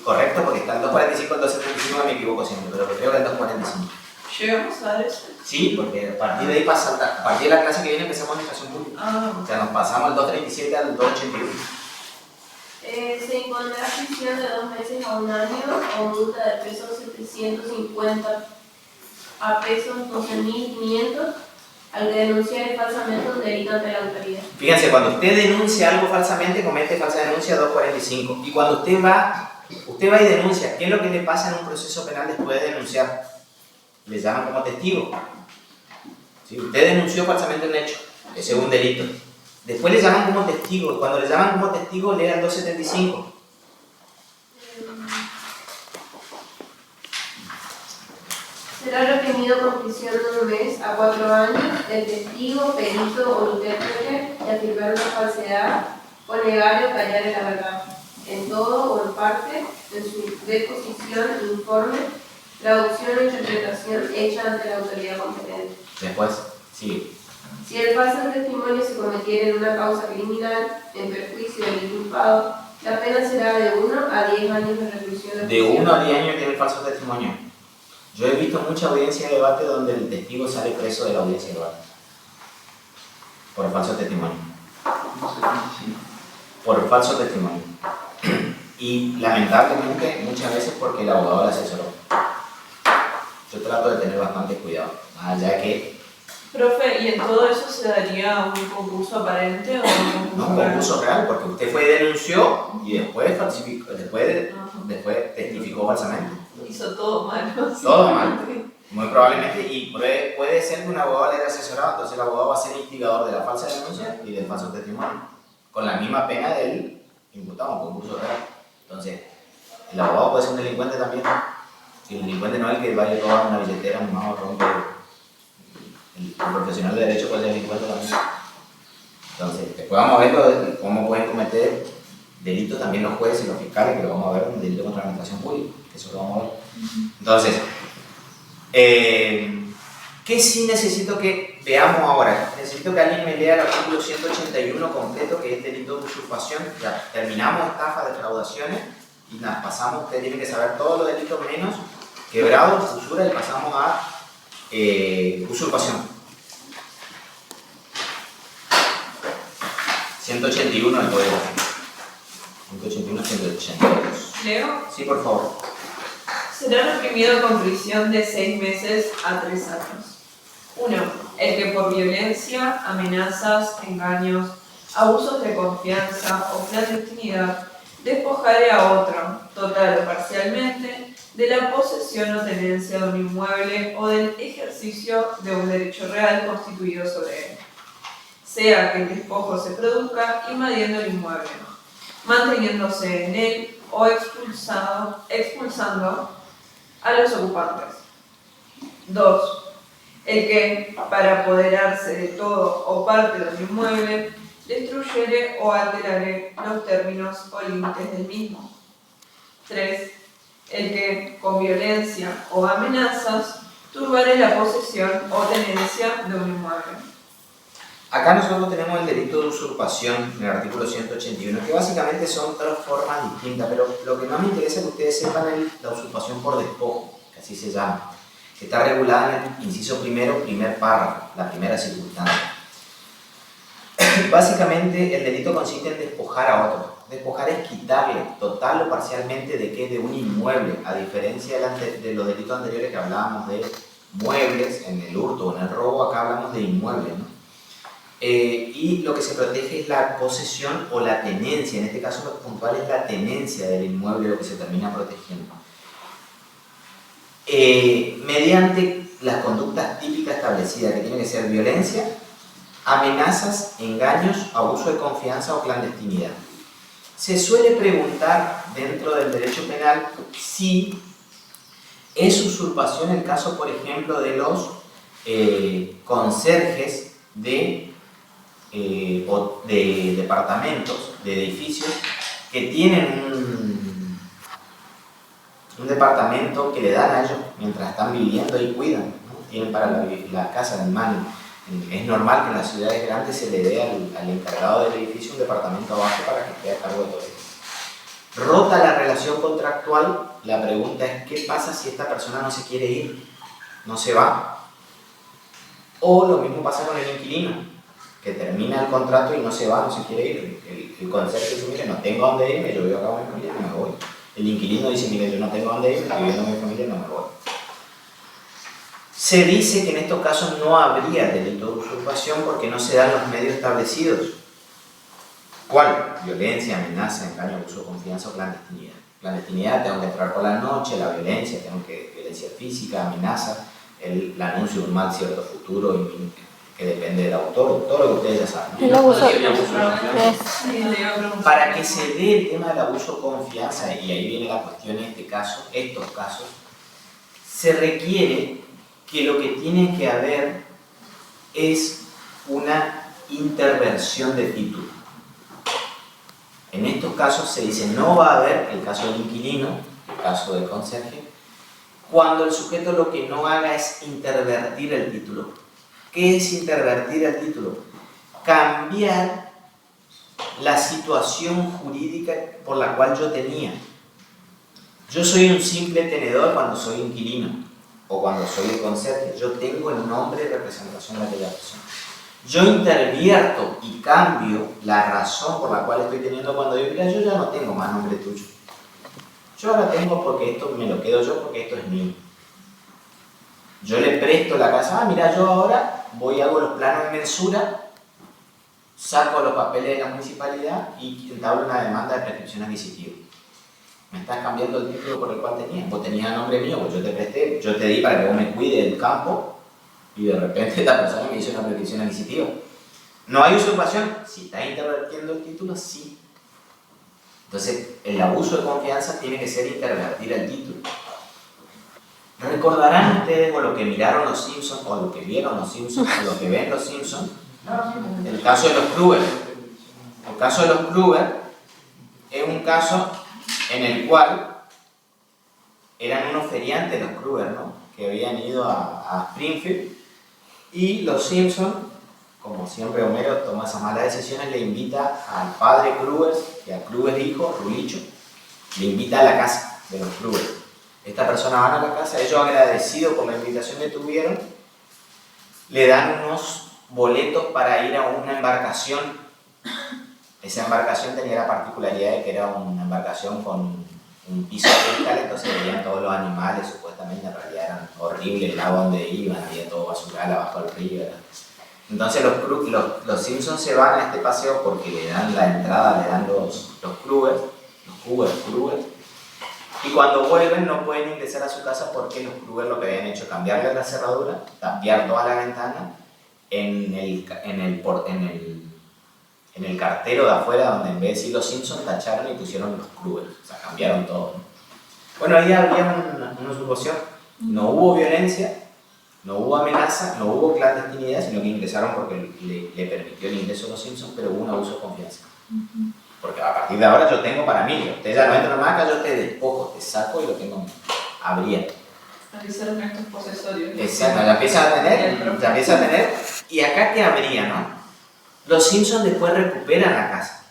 correcto, porque está el 245 y el 275 me equivoco siempre, pero creo que el 245. ¿Llegamos a ver eso? Sí, porque a partir de ahí pasa, a partir de la clase que viene empezamos en educación pública. O sea, nos pasamos al 237 al 281. Se impondrá prisión de 2 meses a 1 año o multa de pesos 750 a pesos 12.500 al que denunciare falsamente un delito ante la autoridad. Fíjense, cuando usted denuncia algo falsamente, comete falsa denuncia 245. Y cuando usted va y denuncia, ¿qué es lo que le pasa en un proceso penal después de denunciar? Le llaman como testigo. ¿Sí? Usted denunció falsamente un hecho, ese es un delito. Después le llaman como testigo, y cuando le llaman como testigo, le dan 275. Será reprimido con prisión de 1 mes a 4 años el testigo, perito o intérprete de afirmar una falsedad o negar o callar la verdad, en todo o en parte, en su deposición, informe, traducción o interpretación hecha ante la autoridad competente. Después, sigue. Si el falso testimonio se cometiera en una causa criminal en perjuicio del inculpado, la pena será de 1 a 10 años de reclusión. De 1 a 10 años tiene el falso testimonio. Yo he visto mucha audiencia de debate donde el testigo sale preso de la audiencia de debate. Por falso testimonio. Por falso testimonio. Y lamentablemente muchas veces porque el abogado le asesoró. Yo trato de tener bastante cuidado. Más allá de que... Profe, ¿y en todo eso se daría un concurso aparente o un No, concurso un real? concurso real, porque usted fue y denunció y después falsificó, después testificó falsamente. Hizo todo mal, ¿no? Todo mal. Muy probablemente, y puede ser que un abogado le haya asesorado, entonces el abogado va a ser instigador de la falsa denuncia y del falso testimonio, con la misma pena del imputado, un concurso real. Entonces, el abogado puede ser un delincuente también. Si el delincuente no es el que vaya a robar una billetera, un mago, rompe. El profesional de derecho puede ser delincuente también. Entonces, después vamos a ver cómo pueden cometer delitos también los jueces y los fiscales, que lo vamos a ver, un delito contra la administración pública, que eso lo vamos a ver. Entonces, ¿qué sí necesito que veamos ahora? Necesito que alguien me lea el artículo 181 completo, que es delito de usurpación. Ya terminamos estafas, defraudaciones y nos pasamos. Ustedes tienen que saber todos los delitos menos quebrado, usura, y pasamos a usurpación. 181 del Código Penal. 181, 182. Leo. Sí, por favor. Será reprimido con prisión de 6 meses a 3 años. 1. El que por violencia, amenazas, engaños, abusos de confianza o clandestinidad despojare a otro, total o parcialmente, de la posesión o tenencia de un inmueble o del ejercicio de un derecho real constituido sobre él, sea que el despojo se produzca invadiendo el inmueble, manteniéndose en él o expulsando a los ocupantes. 2. El que, para apoderarse de todo o parte del inmueble, destruyere o alterare los términos o límites del mismo. 3. El que, con violencia o amenazas, turbare la posesión o tenencia de un inmueble. Acá nosotros tenemos el delito de usurpación en el artículo 181, que básicamente son 3 formas distintas, pero lo que más me interesa es que ustedes sepan es la usurpación por despojo, que así se llama, que está regulada en el inciso primero, primer párrafo, la primera circunstancia. Básicamente el delito consiste en despojar a otro. Despojar es quitarle total o parcialmente de qué, de un inmueble, a diferencia de los delitos anteriores que hablábamos de muebles, en el hurto o en el robo, acá hablamos de inmuebles, ¿no? Y lo que se protege es la posesión o la tenencia, en este caso lo puntual es la tenencia del inmueble lo que se termina protegiendo. Mediante las conductas típicas establecidas, que tienen que ser violencia, amenazas, engaños, abuso de confianza o clandestinidad. Se suele preguntar dentro del derecho penal si es usurpación el caso, por ejemplo, de los conserjes de departamentos, de edificios que tienen un departamento que le dan a ellos mientras están viviendo y cuidan, ¿no? Tienen para la casa de animales. Es normal que en las ciudades grandes se le dé al encargado del edificio un departamento abajo para que esté a cargo de todo eso. Rota la relación contractual, la pregunta es ¿qué pasa si esta persona no se quiere ir? ¿No se va? O lo mismo pasa con el inquilino, que termina el contrato y no se va, no se quiere ir. El conserje dice, mire, no tengo dónde irme, yo vivo acá con mi familia, no me voy. El inquilino dice, mire, yo no tengo dónde irme, viviendo con mi familia, no me voy. Se dice que en estos casos no habría delito de usurpación porque no se dan los medios establecidos. ¿Cuál? Violencia, amenaza, engaño, abuso de confianza o clandestinidad. Clandestinidad, tengo que entrar por la noche, la violencia, violencia física, amenaza, el anuncio de un mal cierto futuro que depende del autor, todo lo que ustedes ya saben. El abuso Para que se dé el tema del abuso de confianza, y ahí viene la cuestión en este caso, estos casos, se requiere que lo que tiene que haber es una intervención de título. En estos casos se dice no va a haber, el caso del inquilino, el caso del conserje, cuando el sujeto lo que no haga es intervertir el título. ¿Qué es intervertir el título? Cambiar la situación jurídica por la cual yo tenía. Yo soy un simple tenedor cuando soy inquilino o cuando soy el conserje. Yo tengo el nombre de representación de aquella persona. Yo intervierto y cambio la razón por la cual estoy teniendo cuando digo, mira, yo ya no tengo más nombre tuyo. Yo ahora tengo porque esto me lo quedo yo porque esto es mío. Yo le presto la casa, mira, yo ahora voy y hago los planos de mensura, saco los papeles de la municipalidad y entablo una demanda de prescripción adquisitiva. Me estás cambiando el título por el cual tenías. Vos tenías el nombre mío, pues yo te presté, yo te di para que vos me cuide del campo y de repente esta persona me hizo una prescripción adquisitiva. ¿No hay usurpación? Si estás intervirtiendo el título, sí. Entonces, el abuso de confianza tiene que ser intervertir el título. ¿Recordarán ustedes o lo que miraron los Simpsons, o lo que vieron los Simpsons, o lo que ven los Simpsons? El caso de los Kruger. El caso de los Kruger es un caso en el cual eran unos feriantes los Kruger, ¿no? Que habían ido a Springfield, y los Simpsons, como siempre Homero toma esas malas decisiones, le invita al padre Kruger y al Kruger hijo, Rulicho, le invita a la casa de los Kruger. Esta persona van a la casa, ellos agradecidos por la invitación que tuvieron, le dan unos boletos para ir a una embarcación. Esa embarcación tenía la particularidad de que era una embarcación con un piso de cristal, entonces veían todos los animales, supuestamente en realidad eran horribles el lago donde iban, había todo basural abajo del río. Entonces los Simpsons se van a este paseo porque le dan la entrada, le dan los Kruger, y cuando vuelven no pueden ingresar a su casa porque los Kruger lo que habían hecho es cambiarle la cerradura, tapiar toda la ventana en el cartero de afuera, donde en vez de decir los Simpsons tacharon y pusieron los Kruger, o sea, cambiaron todo, ¿no? Bueno, ahí había una usurpación, no hubo violencia, no hubo amenaza, no hubo clandestinidad, sino que ingresaron porque le permitió el ingreso a los Simpsons, pero hubo un abuso de confianza. Porque a partir de ahora yo tengo para mí, usted ya no entra más acá, yo te despojo, te saco y lo tengo abierto. Realizaron actos posesorios. Exacto, ya empieza a tener, y acá ¿qué habría, no? Los Simpsons después recuperan la casa,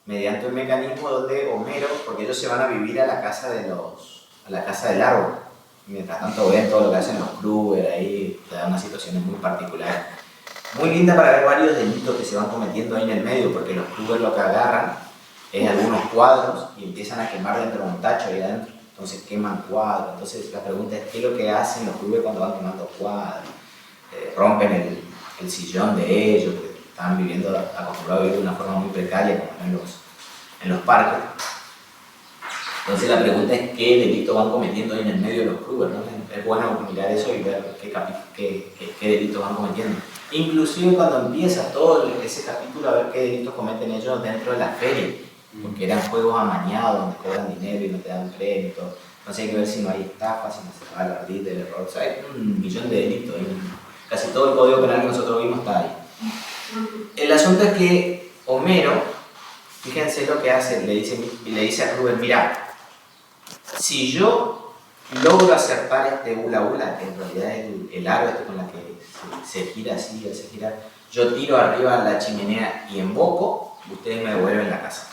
mediante un mecanismo donde Homero, porque ellos se van a vivir a la casa del árbol. Mientras tanto ven todo lo que hacen los Kruger ahí, te dan unas situaciones muy particulares. Muy linda para ver varios delitos que se van cometiendo ahí en el medio, porque los Kruger lo que agarran es algunos cuadros y empiezan a quemar dentro de un tacho ahí adentro. Entonces queman cuadros. Entonces la pregunta es, ¿qué es lo que hacen los Kruger cuando van quemando cuadros? Rompen el sillón de ellos, que estaban acostumbrados a vivir de una forma muy precaria, como en los parques. Entonces la pregunta es qué delitos van cometiendo ahí en el medio de los Kruger, ¿no? Es bueno mirar eso y ver qué delitos van cometiendo. Inclusive cuando empieza todo ese capítulo a ver qué delitos cometen ellos dentro de la feria, porque eran juegos amañados donde cobran dinero y no te dan premio y todo. Entonces hay que ver si no hay estafa, si no se va el ardid, el error. O sea, hay un millón de delitos. Casi todo el código penal que nosotros vimos está ahí. El asunto es que Homero, fíjense lo que hace, le dice a Rubén, mira, si yo logro acertar este hula hula, que en realidad es el aro este con la que se gira así, hace girar, yo tiro arriba la chimenea y emboco, ustedes me devuelven la casa.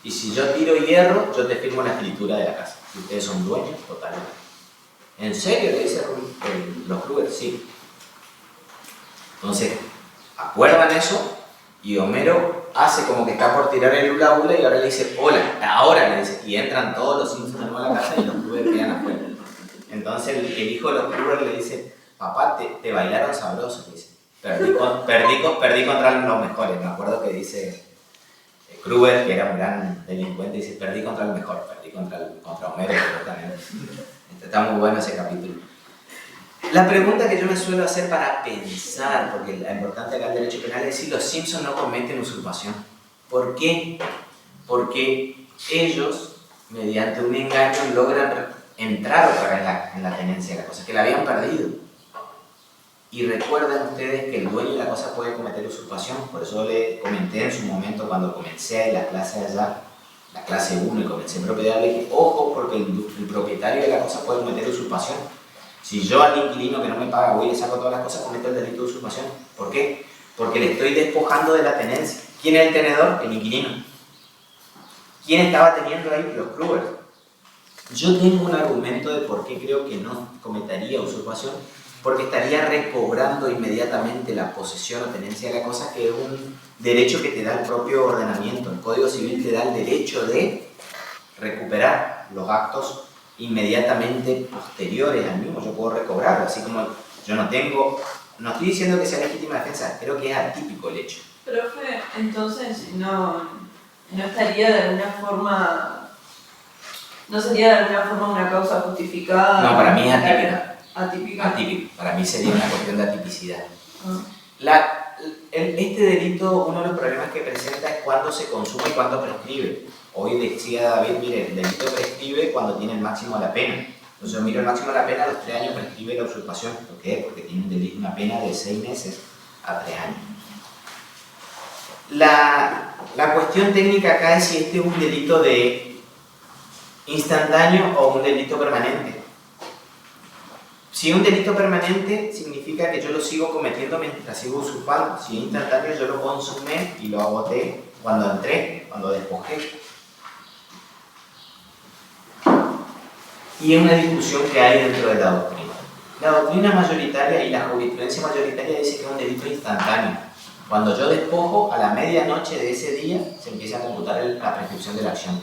Y si yo tiro hierro, yo te firmo la escritura de la casa. Y ustedes son dueños totalmente. ¿En serio? Le dice los Kruger, sí. Entonces, acuerdan eso y Homero hace como que está por tirar el hula hula y ahora le dice, hola, ahora le dice, y entran todos los Simpsons a la casa y los Kruger quedan afuera. Entonces el hijo de los Kruger le dice, papá, te bailaron sabroso, dice. Perdí contra los mejores. Me acuerdo que dice Kruger, que era un gran delincuente, dice, perdí contra el mejor, contra Homero, también. Está muy bueno ese capítulo. La pregunta que yo me suelo hacer para pensar, porque la importante acá del derecho penal es si los Simpsons no cometen usurpación. ¿Por qué? Porque ellos, mediante un engaño, logran entrar otra vez en la tenencia de la cosa, que la habían perdido. Y recuerden ustedes que el dueño de la cosa puede cometer usurpación, por eso le comenté en su momento cuando comencé la clase allá, la clase 1 y comencé en propiedad, le dije, ojo, porque el propietario de la cosa puede cometer usurpación. Si yo al inquilino que no me paga voy y le saco todas las cosas, cometo el delito de usurpación. ¿Por qué? Porque le estoy despojando de la tenencia. ¿Quién es el tenedor? El inquilino. ¿Quién estaba teniendo ahí? Los Kruger. Yo tengo un argumento de por qué creo que no cometería usurpación, porque estaría recobrando inmediatamente la posesión o tenencia de la cosa, que es un derecho que te da el propio ordenamiento. El Código Civil te da el derecho de recuperar los actos inmediatamente posteriores al mismo. Yo puedo recobrarlo, así como yo no estoy diciendo que sea legítima defensa, creo que es atípico el hecho. Profe, entonces no estaría de alguna forma, no sería de alguna forma una causa justificada. No, para mí es atípica. Atípico. Para mí sería una cuestión de atipicidad. Este delito, uno de los problemas que presenta es cuándo se consuma y cuándo prescribe. Hoy decía David, mire, el delito prescribe cuando tiene el máximo de la pena. Entonces yo miro el máximo de la pena, a los 3 años prescribe la usurpación. ¿Por qué? Porque tiene una pena de 6 meses a 3 años. La cuestión técnica acá es si este es un delito de instantáneo o un delito permanente. Si es un delito permanente, significa que yo lo sigo cometiendo mientras sigo usurpando. Si es instantáneo, yo lo consumé y lo agoté cuando entré, cuando despojé. y es una discusión que hay dentro de la doctrina. La doctrina mayoritaria y la jurisprudencia mayoritaria dice que es un delito instantáneo. Cuando yo despojo, a la medianoche de ese día se empieza a computar la prescripción de la acción.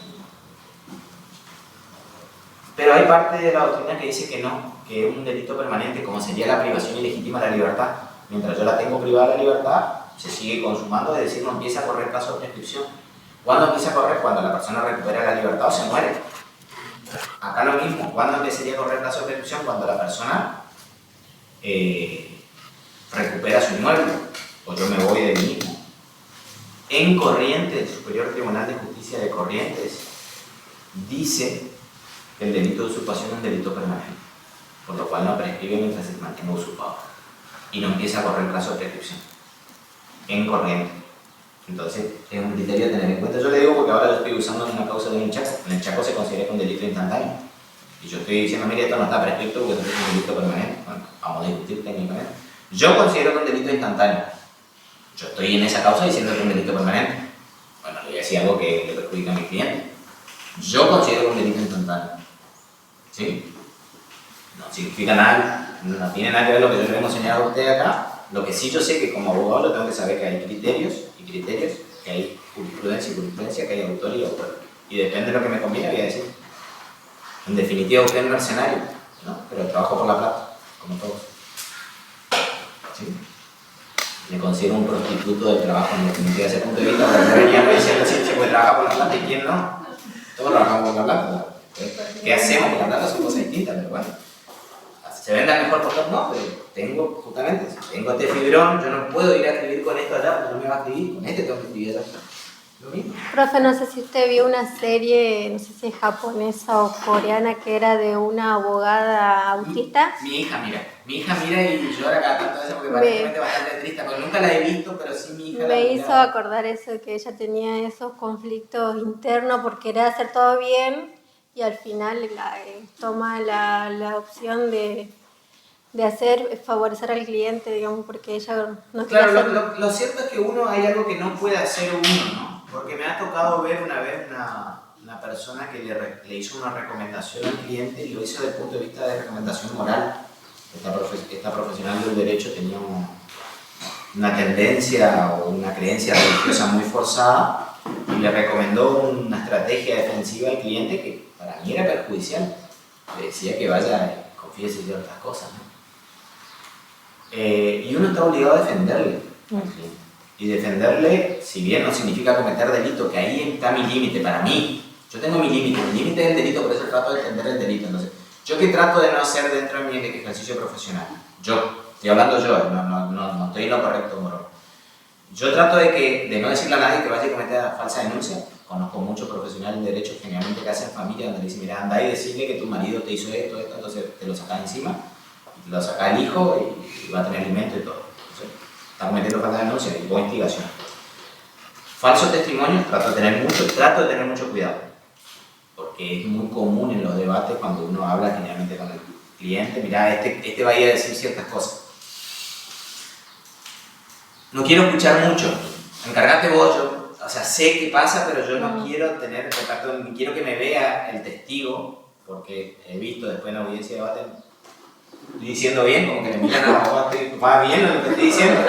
Pero hay parte de la doctrina que dice que no, que es un delito permanente, como sería la privación ilegítima de la libertad. Mientras yo la tengo privada de la libertad, se sigue consumando, es decir, no empieza a correr plazo de prescripción. ¿Cuándo empieza a correr? Cuando la persona recupera la libertad o se muere. Acá lo mismo, ¿cuándo empezaría a correr plazo de prescripción? Cuando la persona recupera su inmueble, o yo me voy de mí mismo. En Corrientes, el Superior Tribunal de Justicia de Corrientes dice que el delito de usurpación es un delito permanente, por lo cual no prescribe mientras se mantenga usurpado y no empieza a correr el plazo de prescripción. En Corrientes. Entonces, es un criterio a tener en cuenta. Yo le digo porque ahora yo estoy usando una causa de un Chaco. En el Chaco se considera que un delito instantáneo. Y yo estoy diciendo, mire, esto no está prescrito porque esto es un delito permanente. Bueno, vamos a discutir técnicamente. Yo considero que un delito instantáneo. Yo estoy en esa causa diciendo que es un delito permanente. Bueno, le voy a decir algo que le perjudica a mi cliente. Yo considero que es un delito instantáneo. ¿Sí? No significa nada, no tiene nada que ver lo que yo le hemos enseñado a usted acá. Lo que sí yo sé que como abogado lo tengo que saber que hay criterios y criterios, que hay jurisprudencia y jurisprudencia, que hay autor y autor. Y depende de lo que me conviene, voy a decir. En definitiva, usted es un mercenario, ¿no? Pero trabajo por la plata, como todos. ¿Sí? Me considero un prostituto del trabajo en definitiva, desde ese punto de vista, porque yo venía diciendo sí, se puede trabajar por la plata y quién no. Todos trabajamos por la plata, ¿no? ¿Qué hacemos por la plata? Son cosas distintas, pero bueno. ¿Se venda mejor por todos? No, pero tengo, justamente, si tengo este fibrón, yo no puedo ir a escribir con esto allá porque no me va a escribir, con este tengo que escribir allá. Lo mismo. Profe, no sé si usted vio una serie, no sé si es japonesa o coreana, que era de una abogada autista. Mi hija mira y llora cada tanto veces porque aparentemente bastante triste, porque nunca la he visto, pero sí mi hija Me hizo acordar eso, que ella tenía esos conflictos internos por querer hacer todo bien y al final toma la opción de favorecer al cliente, digamos, porque ella no quiere hacer... Claro, lo cierto es que hay algo que no puede hacer uno, ¿no? Porque me ha tocado ver una vez una persona que le hizo una recomendación al cliente y lo hizo desde el punto de vista de recomendación moral. Esta profesional del derecho tenía una tendencia o una creencia religiosa muy forzada y le recomendó una estrategia defensiva al cliente que para mí era perjudicial. Le decía que vaya y confíese en ciertas cosas, ¿no? Y uno está obligado a defenderle. Y defenderle, si bien no significa cometer delito, que ahí está mi límite para mí. Yo tengo mi límite es el delito, por eso trato de defender el delito. Entonces, ¿yo qué trato de no hacer dentro de mi ejercicio profesional? Estoy hablando yo, no estoy en lo correcto, moro. Yo trato de no decirle a nadie que vaya a cometer falsa denuncia. Conozco muchos profesionales en derecho generalmente que hacen familia donde le dicen, mira, anda y decirle que tu marido te hizo esto, entonces te lo sacas encima, y te lo saca el hijo y va a tener alimento y todo. Entonces, está cometiendo falsa denuncia y instigación. Falsos testimonios, trato de tener mucho cuidado, porque es muy común en los debates cuando uno habla generalmente con el cliente, mira, este va a ir a decir ciertas cosas. No quiero escuchar mucho, encargate vos, o sea, sé qué pasa, pero yo no quiero tener contacto, ni quiero que me vea el testigo, porque he visto después en la audiencia de debate, estoy diciendo bien, como que me miran a la va bien lo que estoy diciendo.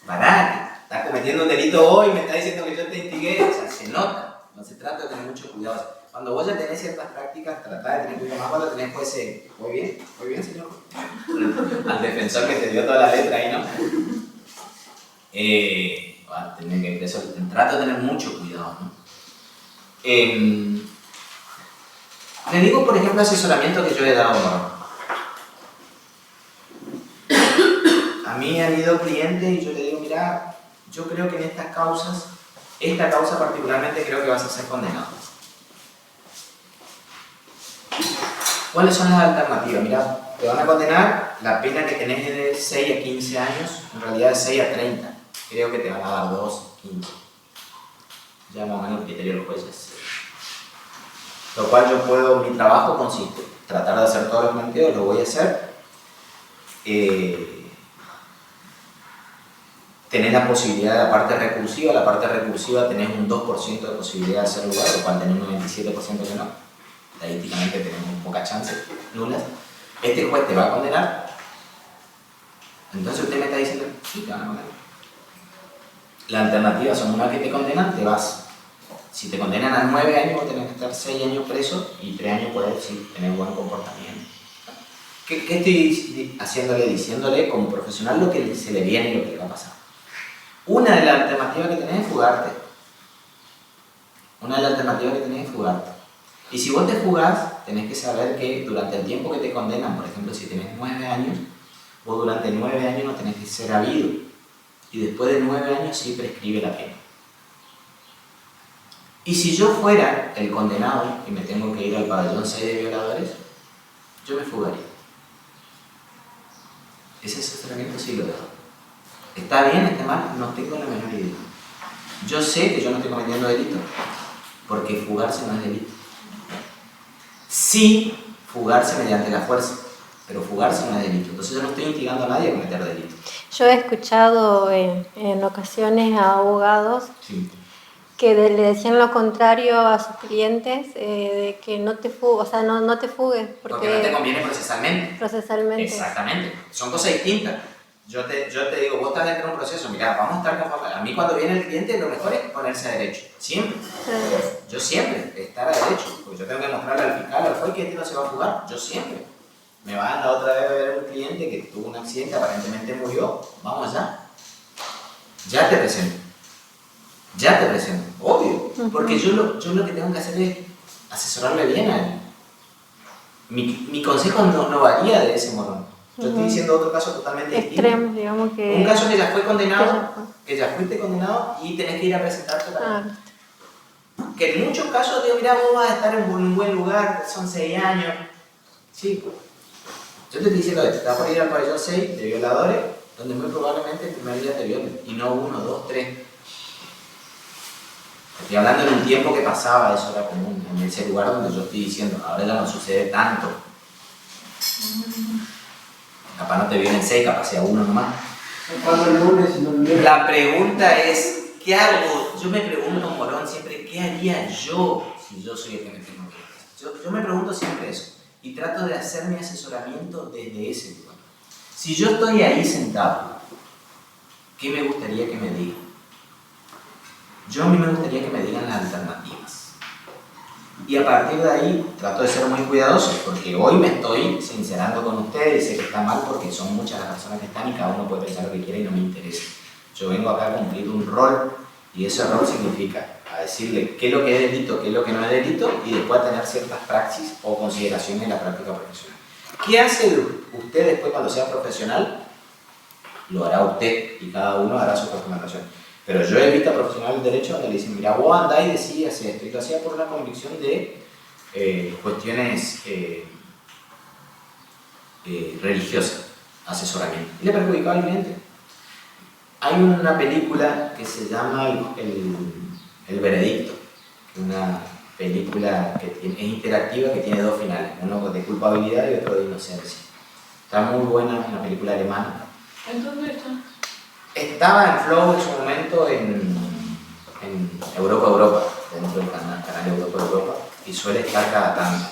Pará, estás cometiendo un delito hoy, me estás diciendo que yo te instigué, o sea, se nota, no se trata de tener mucho cuidado. O sea, cuando vos ya tenés ciertas prácticas, tratá de tener cuidado más cuando tenés pues muy bien señor, al defensor que te dio toda la letra ahí, ¿no? Trato de tener mucho cuidado, ¿no? Le digo, por ejemplo, asesoramiento que yo he dado, ¿no? A mí han ido clientes y yo le digo, mira, yo creo que en estas causas, esta causa particularmente creo que vas a ser condenado. ¿Cuáles son las alternativas? Mira, te van a condenar, la pena que tenés es de 6 a 15 años, en realidad de 6 a 30. Creo que te van a dar 2, 15. Ya más o menos el criterio de los jueces. Lo cual mi trabajo consiste en tratar de hacer todos los planteos, lo voy a hacer. Tenés la posibilidad de la parte recursiva tenés un 2% de posibilidad de hacer lugar, lo cual tenés un 97% que no. estadísticamente tenemos pocas chances, nulas, este juez te va a condenar, entonces usted me está diciendo, sí, te van a condenar. La alternativa son una que te condenan, te vas. Si te condenan a 9 años, vos tenés que estar 6 años preso y 3 años puedes sí, tener buen comportamiento. ¿Qué estoy haciéndole? Diciéndole como profesional lo que se le viene y lo que le va a pasar. Una de las alternativas que tenés es fugarte. Una de las alternativas que tenés es fugarte. Y si vos te fugás, tenés que saber que durante el tiempo que te condenan, por ejemplo, si tenés 9 años, vos durante 9 años no tenés que ser habido. Y después de 9 años sí prescribe la pena. Y si yo fuera el condenado y me tengo que ir al pabellón 6 de violadores, yo me fugaría. Ese asesoramiento sí lo dejo. ¿Está bien? ¿Está mal? No tengo la menor idea. Yo sé que yo no estoy cometiendo delito, porque fugarse no es delito. Sí, fugarse mediante la fuerza, pero fugarse no es delito. Entonces yo no estoy instigando a nadie a cometer delito. Yo he escuchado en ocasiones a abogados Sí. que le decían lo contrario a sus clientes, de que no te fugues, o sea, no te fugues Porque no te conviene procesalmente. procesalmente. Exactamente. Son cosas distintas. Yo te digo, vos estás dentro de un proceso, mira, vamos a estar conformes. A mí cuando viene el cliente lo mejor es ponerse a derecho. Siempre. Yo siempre, estar a derecho. Porque yo tengo que mostrarle al fiscal, al juez que este no se va a fugar. Yo siempre. Me van la otra vez a ver un cliente que tuvo un accidente, aparentemente murió. Vamos allá. Ya te presento. Ya te presento. Obvio. Porque yo lo que tengo que hacer es asesorarle bien a él. Mi consejo no varía de ese morón. Yo estoy diciendo otro caso totalmente distinto. Extremos, digamos que... Un caso que ya fue condenado, que ya que ya fuiste condenado y tenés que ir a presentarte para... Ah, Que en muchos casos digo, mira, vos vas a estar en un buen lugar, son 6 años. Sí, pues. Yo te estoy diciendo esto, te vas a ir al pabellón 6 de violadores, donde muy probablemente el primer día te violen, y no 1, 2, 3. Estoy hablando de un tiempo que pasaba, eso era común, en ese lugar donde yo estoy diciendo, ahora ya no sucede tanto. Capaz no te vienen 6, capaz sea 1 nomás. Cuando el lunes y no el viernes. La pregunta es, ¿qué hago? Yo me pregunto, morón, siempre, ¿qué haría yo si yo soy el que me tengo que hacer? Yo me pregunto siempre eso y trato de hacer mi asesoramiento desde ese lugar. Si yo estoy ahí sentado, ¿qué me gustaría que me digan? A mí me gustaría que me digan las alternativas. Y a partir de ahí trato de ser muy cuidadoso, porque hoy me estoy sincerando con ustedes y sé que está mal porque son muchas las personas que están y cada uno puede pensar lo que quiera y no me interesa. Yo vengo acá a cumplir un rol y ese rol significa a decirle qué es lo que es delito, qué es lo que no es delito y después tener ciertas praxis o consideraciones en la práctica profesional. ¿Qué hace usted después cuando sea profesional? Lo hará usted y cada uno hará su recomendación. Pero yo he visto a profesionales del derecho donde le dicen, mira, vos andá y decís esto, y lo hacía por una convicción de cuestiones religiosas, asesoramiento. Y le perjudicaba al cliente. Hay una película que se llama El Veredicto, una película que es interactiva, que tiene 2 finales, uno de culpabilidad y otro de inocencia. Está muy buena, es una película alemana. ¿En dónde está? Estaba en Flow en su momento en Europa, dentro del canal Europa, y suele estar cada tanto.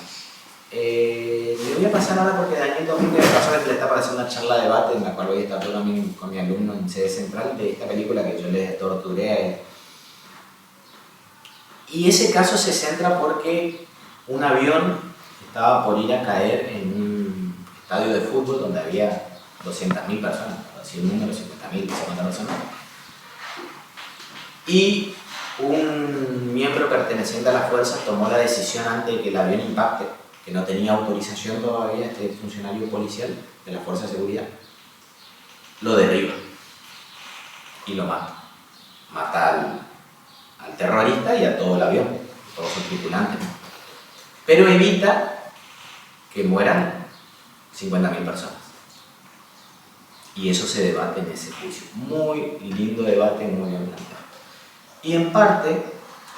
Le voy a pasar ahora porque Daniel Domínguez me pasó que le está pasando una charla de debate en la cual voy a estar yo también con mi alumno en sede central de esta película que yo les torturé a él. Y ese caso se centra porque un avión estaba por ir a caer en un estadio de fútbol donde había 200.000 personas, así el número, 50.000, 50 personas. Y un miembro perteneciente a las fuerzas tomó la decisión antes de que el avión impacte, que no tenía autorización todavía este funcionario policial de la Fuerza de Seguridad. Lo derriba y lo mata. Mata al terrorista y a todo el avión, todos sus tripulantes. Pero evita que mueran 50.000 personas. Y eso se debate en ese juicio. Muy lindo debate, muy bien planteado. Y en parte,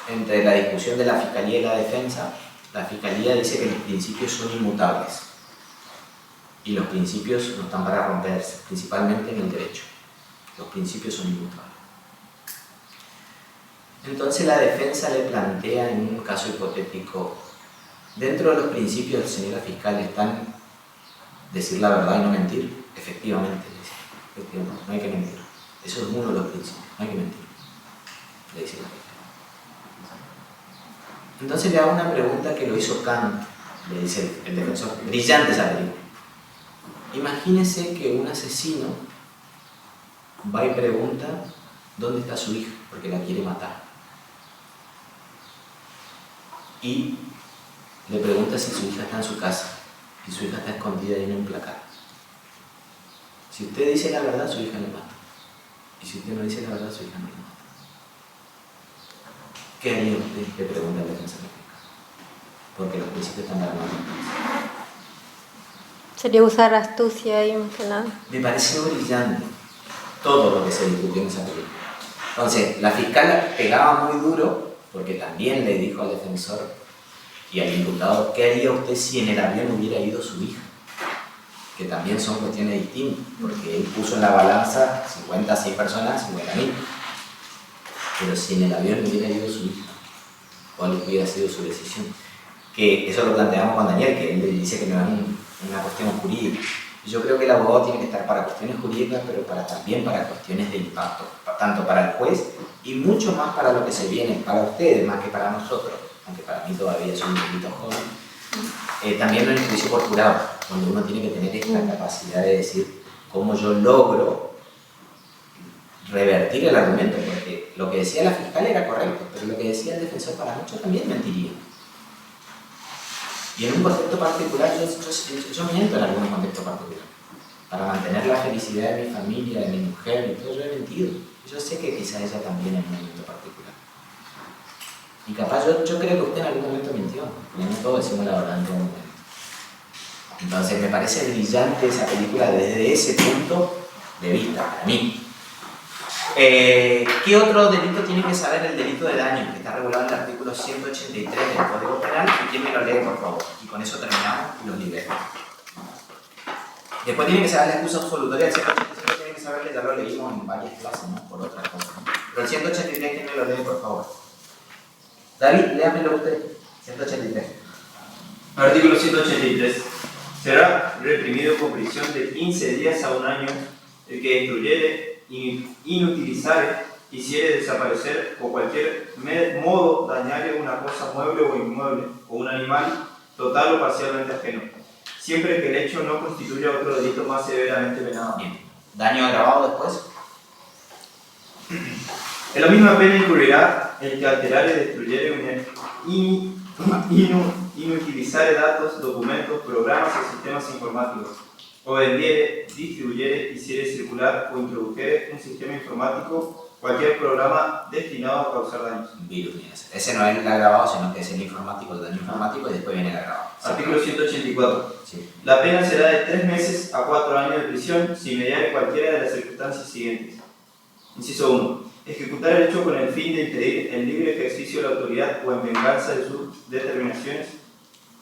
entre la discusión de la Fiscalía y la Defensa, la Fiscalía dice que los principios son inmutables. Y los principios no están para romperse, principalmente en el derecho. Los principios son inmutables. Entonces la Defensa le plantea en un caso hipotético, Dentro de los principios, señora fiscal, están decir la verdad y no mentir. Efectivamente, no hay que mentir. Eso es uno de los principios, no hay que mentir, le dice la fiscal. Entonces le hago una pregunta que lo hizo Kant, le dice el defensor. Brillante esa película. Imagínese que un asesino va y pregunta dónde está su hija, porque la quiere matar. Y le pregunta si su hija está en su casa, y su hija está escondida ahí en un placar. Si usted dice la verdad, su hija le mata. Y si usted no dice la verdad, su hija no le mata. ¿Qué haría usted? Le pregunta el defensor fiscal. Porque los principios están armados. Sería usar astucia ahí más que nada. Me pareció brillante todo lo que se discutió en esa película. Entonces, la fiscal pegaba muy duro, porque también le dijo al defensor y al imputado, ¿qué haría usted si en el avión hubiera ido su hija? Que también son cuestiones distintas, porque él puso en la balanza 50 a 100 personas, 50.000. Pero si en el avión hubiera ido su hija, ¿cuál hubiera sido su decisión? Que eso lo planteamos con Daniel, que él le dice que no es una cuestión jurídica. Yo creo que el abogado tiene que estar para cuestiones jurídicas, pero también para cuestiones de impacto, tanto para el juez y mucho más para lo que se viene, para ustedes más que para nosotros, aunque para mí todavía soy un poquito joven. También en el juicio por jurado, donde uno tiene que tener esta capacidad de decir cómo yo logro revertir el argumento, porque lo que decía la fiscal era correcto, pero lo que decía el defensor para muchos también mentiría. Y en un contexto particular, yo miento en algún contexto particular. Para mantener la felicidad de mi familia, de mi mujer y todo, yo he mentido. Yo sé que quizá ella también en un momento particular. Y capaz yo creo que usted en algún momento mintió, porque no todos decimos la verdad en todo momento. Entonces me parece brillante esa película desde ese punto de vista, para mí. ¿Qué otro delito tiene que saber? El delito de daño, que está regulado en el artículo 183 del Código Penal, y quién me lo lee, por favor. Y con eso terminamos y los libero. Después tiene que saber la excusa absolutoria del 183, tiene que saberle, ya lo leímos en varias clases, ¿no? Por otras cosas. Pero el 183, ¿quién me lo lee, por favor? David, léamelo usted. 183. Artículo 183. Será reprimido con prisión de 15 días a un año el que destruyere, inutilizare, hiciere desaparecer o cualquier modo dañare una cosa mueble o inmueble o un animal total o parcialmente ajeno, siempre que el hecho no constituya otro delito más severamente penado. Bien. ¿Daño agravado después? En la misma pena incurrirá el que alterare, destruyere, inutilizare datos, documentos, programas o sistemas informáticos, o vendiere, distribuyere, hiciere circular o introdujere un sistema informático, cualquier programa destinado a causar daños. Un virus viene a ser. Ese no es el agravado, sino que es el informático, el daño informático, y después viene el agravado. Artículo 184. Sí. La pena será de 3 meses a 4 años de prisión si mediare cualquiera de las circunstancias siguientes. Inciso 1. Ejecutar el hecho con el fin de impedir el libre ejercicio de la autoridad o en venganza de sus determinaciones.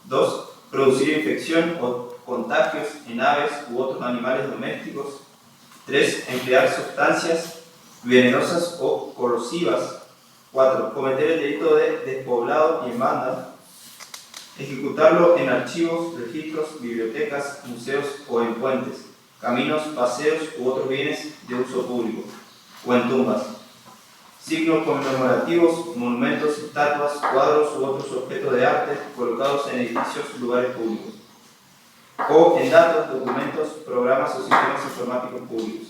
2. Producir infección o contagios en aves u otros animales domésticos. 3. Emplear sustancias venenosas o corrosivas. 4. Cometer el delito de despoblado y en banda. Ejecutarlo en archivos, registros, bibliotecas, museos o en puentes, caminos, paseos u otros bienes de uso público, o en tumbas. Signos conmemorativos, monumentos, estatuas, cuadros u otros objetos de arte colocados en edificios, lugares públicos. O en datos, documentos, programas o sistemas informáticos públicos.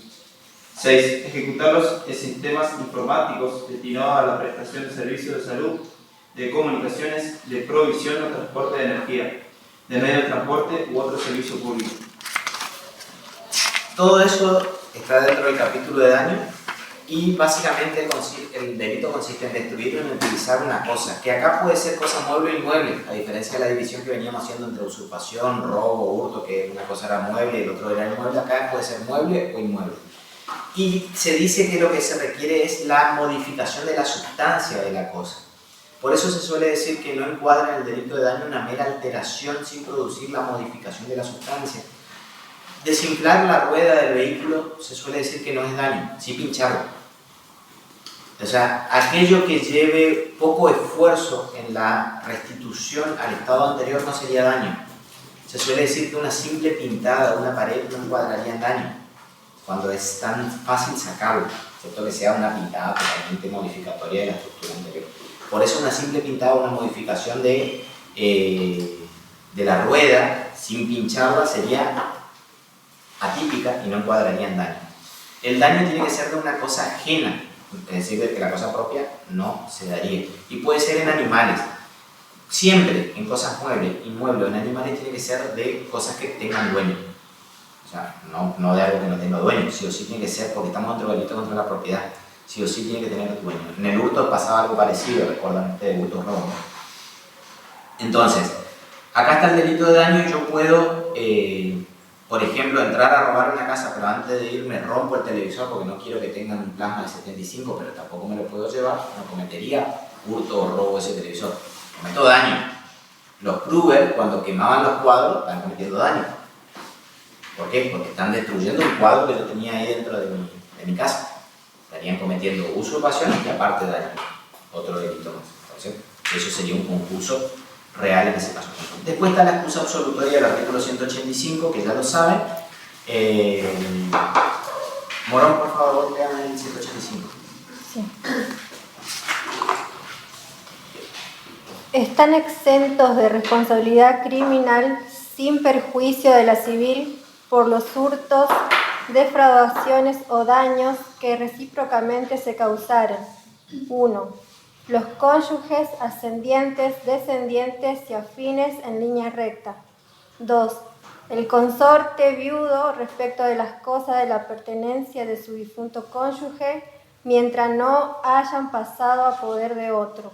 6. Ejecutarlos en sistemas informáticos destinados a la prestación de servicios de salud, de comunicaciones, de provisión o transporte de energía, de medio de transporte u otro servicio público. Todo eso está dentro del capítulo de daño y básicamente el delito consiste en destruir o en utilizar una cosa, que acá puede ser cosa mueble o inmueble, a diferencia de la división que veníamos haciendo entre usurpación, robo, hurto, que una cosa era mueble y el otro era inmueble, acá puede ser mueble o inmueble. Y se dice que lo que se requiere es la modificación de la sustancia de la cosa. Por eso se suele decir que no encuadra en el delito de daño una mera alteración sin producir la modificación de la sustancia. Desinflar la rueda del vehículo se suele decir que no es daño, sí pincharlo. O sea, aquello que lleve poco esfuerzo en la restitución al estado anterior no sería daño. Se suele decir que una simple pintada de una pared no encuadraría en daño, cuando es tan fácil sacarlo, excepto que sea una pintada totalmente modificatoria de la estructura anterior. Por eso una simple pintada, una modificación de la rueda, sin pincharla, sería atípica y no encuadraría en daño. El daño tiene que ser de una cosa ajena, es decir, de que la cosa propia no se daría. Y puede ser en animales. Siempre en cosas inmuebles, en animales tiene que ser de cosas que tengan dueño. O sea, no de algo que no tenga dueño, sí o sí tiene que ser, porque estamos dentro del delito contra la propiedad, sí o sí tiene que tener dueño. En el hurto pasaba algo parecido, recuerdan ustedes, hurto robo. Entonces, acá está el delito de daño y yo puedo, por ejemplo, entrar a robar una casa, pero antes de irme rompo el televisor porque no quiero que tengan un plasma de 75, pero tampoco me lo puedo llevar, no cometería hurto o robo ese televisor. Cometo daño. Los Kruger, cuando quemaban los cuadros, están cometiendo daño. ¿Por qué? Porque están destruyendo un cuadro que yo tenía ahí dentro de mi casa. Estarían cometiendo usurpación y aparte daño. Otro delito más. Entonces, eso sería un concurso real en ese caso. Después está la excusa absolutoria del artículo 185, que ya lo saben. Morón, por favor, lean el 185. Sí. Están exentos de responsabilidad criminal sin perjuicio de la civil por los hurtos, defraudaciones o daños que recíprocamente se causaren. 1. Los cónyuges ascendientes, descendientes y afines en línea recta. 2. El consorte viudo respecto de las cosas de la pertenencia de su difunto cónyuge mientras no hayan pasado a poder de otro.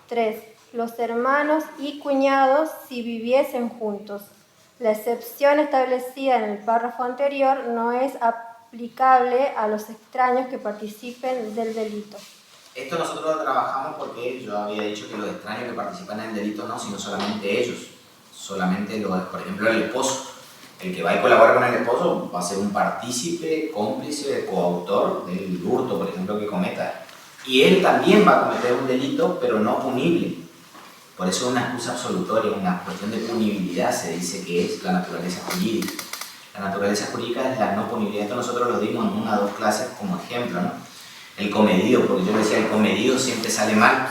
3. Los hermanos y cuñados si viviesen juntos. La excepción establecida en el párrafo anterior no es aplicable a los extraños que participen del delito. Esto nosotros lo trabajamos porque yo había dicho que los extraños que participan en el delito no, sino solamente ellos. Solamente por ejemplo, el esposo. El que va a colaborar con el esposo va a ser un partícipe, cómplice, coautor del hurto, por ejemplo, que cometa. Y él también va a cometer un delito, pero no punible. Por eso es una excusa absolutoria, una cuestión de punibilidad, se dice que es la naturaleza jurídica. La naturaleza jurídica es la no punibilidad. Esto nosotros lo dimos en 1 o 2 clases como ejemplo, ¿no? El comedido, porque yo decía, el comedido siempre sale mal.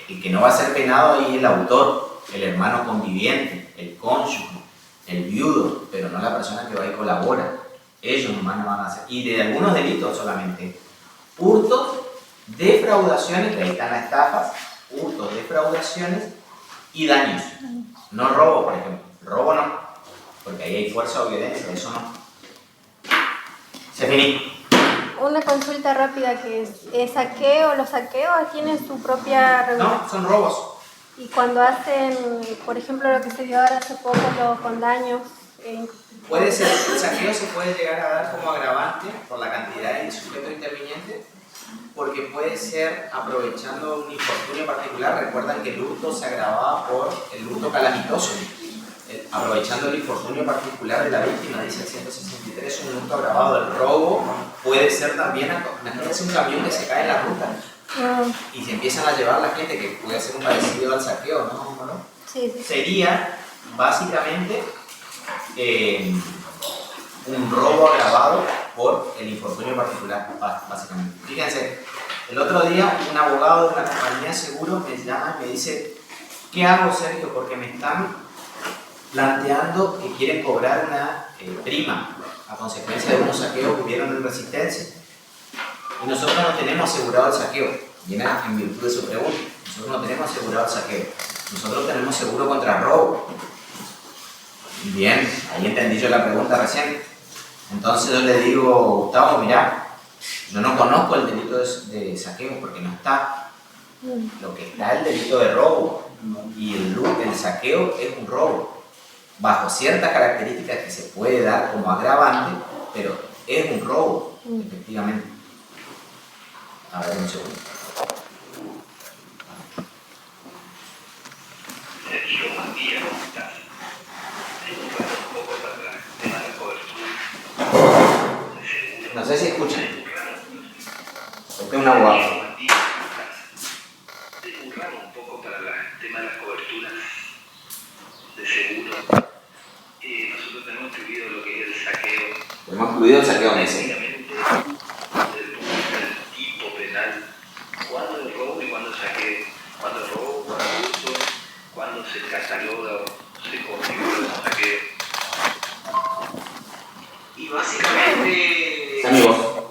El que no va a ser penado ahí es el autor, el hermano conviviente, el cónyuge, el viudo, pero no la persona que va y colabora. Ellos nomás no van a hacer. Y de algunos delitos solamente. Hurtos, defraudaciones, que ahí están las estafas, hurtos, defraudaciones y daños. No robo, por ejemplo. Robo no, porque ahí hay fuerza o violencia, eso no. Se finí. Una consulta rápida que es saqueo. ¿Los saqueos tienen su propia regulación? No, son robos. Y cuando hacen, por ejemplo, lo que se dio ahora hace poco con daños... Puede ser, el saqueo se puede llegar a dar como agravante por la cantidad de sujetos intervinientes, porque puede ser aprovechando un infortunio particular. Recuerdan que el hurto se agravaba por el hurto calamitoso, aprovechando el infortunio particular de la víctima, dice el 163, un hurto agravado. El robo puede ser también, imagínense un camión que se cae en la ruta y se empiezan a llevar la gente, que puede ser un parecido al saqueo, ¿no? Sí. Sería básicamente un robo agravado por el infortunio particular, básicamente. Fíjense, el otro día un abogado de una compañía de seguros me llama y me dice: ¿qué hago, Sergio? Porque me están planteando que quieren cobrar una prima a consecuencia de unos saqueos que hubieron en Resistencia. Y nosotros no tenemos asegurado el saqueo. Viene en virtud de su pregunta. Nosotros no tenemos asegurado el saqueo. Nosotros tenemos seguro contra robo. Bien, ahí entendí yo la pregunta recién. Entonces yo le digo: Gustavo, mirá, yo no conozco el delito de saqueo porque no está. Lo que está es el delito de robo. Y el saqueo es un robo, bajo ciertas características que se puede dar como agravante, pero es un robo, efectivamente. A ver, un segundo. No sé si escuchan. Este es un abogado. para el tema de las coberturas de seguro, nosotros tenemos incluido lo que es el saqueo. Hemos incluido el saqueo ese. Técnicamente, desde el punto de vista del tipo penal, cuándo el robo y cuándo el saqueo, cuándo el robo, cuándo el uso, cuándo se cataloga o se configura el saqueo. Y básicamente,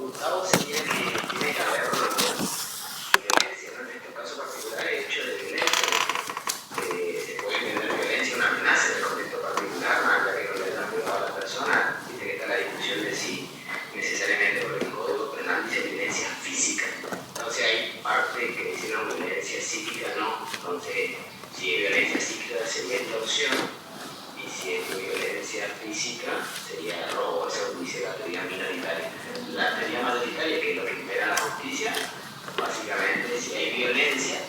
Gustavo sería que tiene que haber violencia, ¿no? En este caso particular, el hecho de violencia. Se puede tener violencia, una amenaza en el contexto particular, más allá que no le dan cuidado a la persona. Dice que está la discusión de si necesariamente por el Código Penal dice violencia física. Entonces hay parte que dice no, violencia psíquica no. Entonces, si es violencia psíquica sería extorsión. Y si es violencia física, sería robo. Esa dice la teoría minoritaria. La teoría mayoritaria, que es lo que impera la justicia, básicamente, si hay violencia,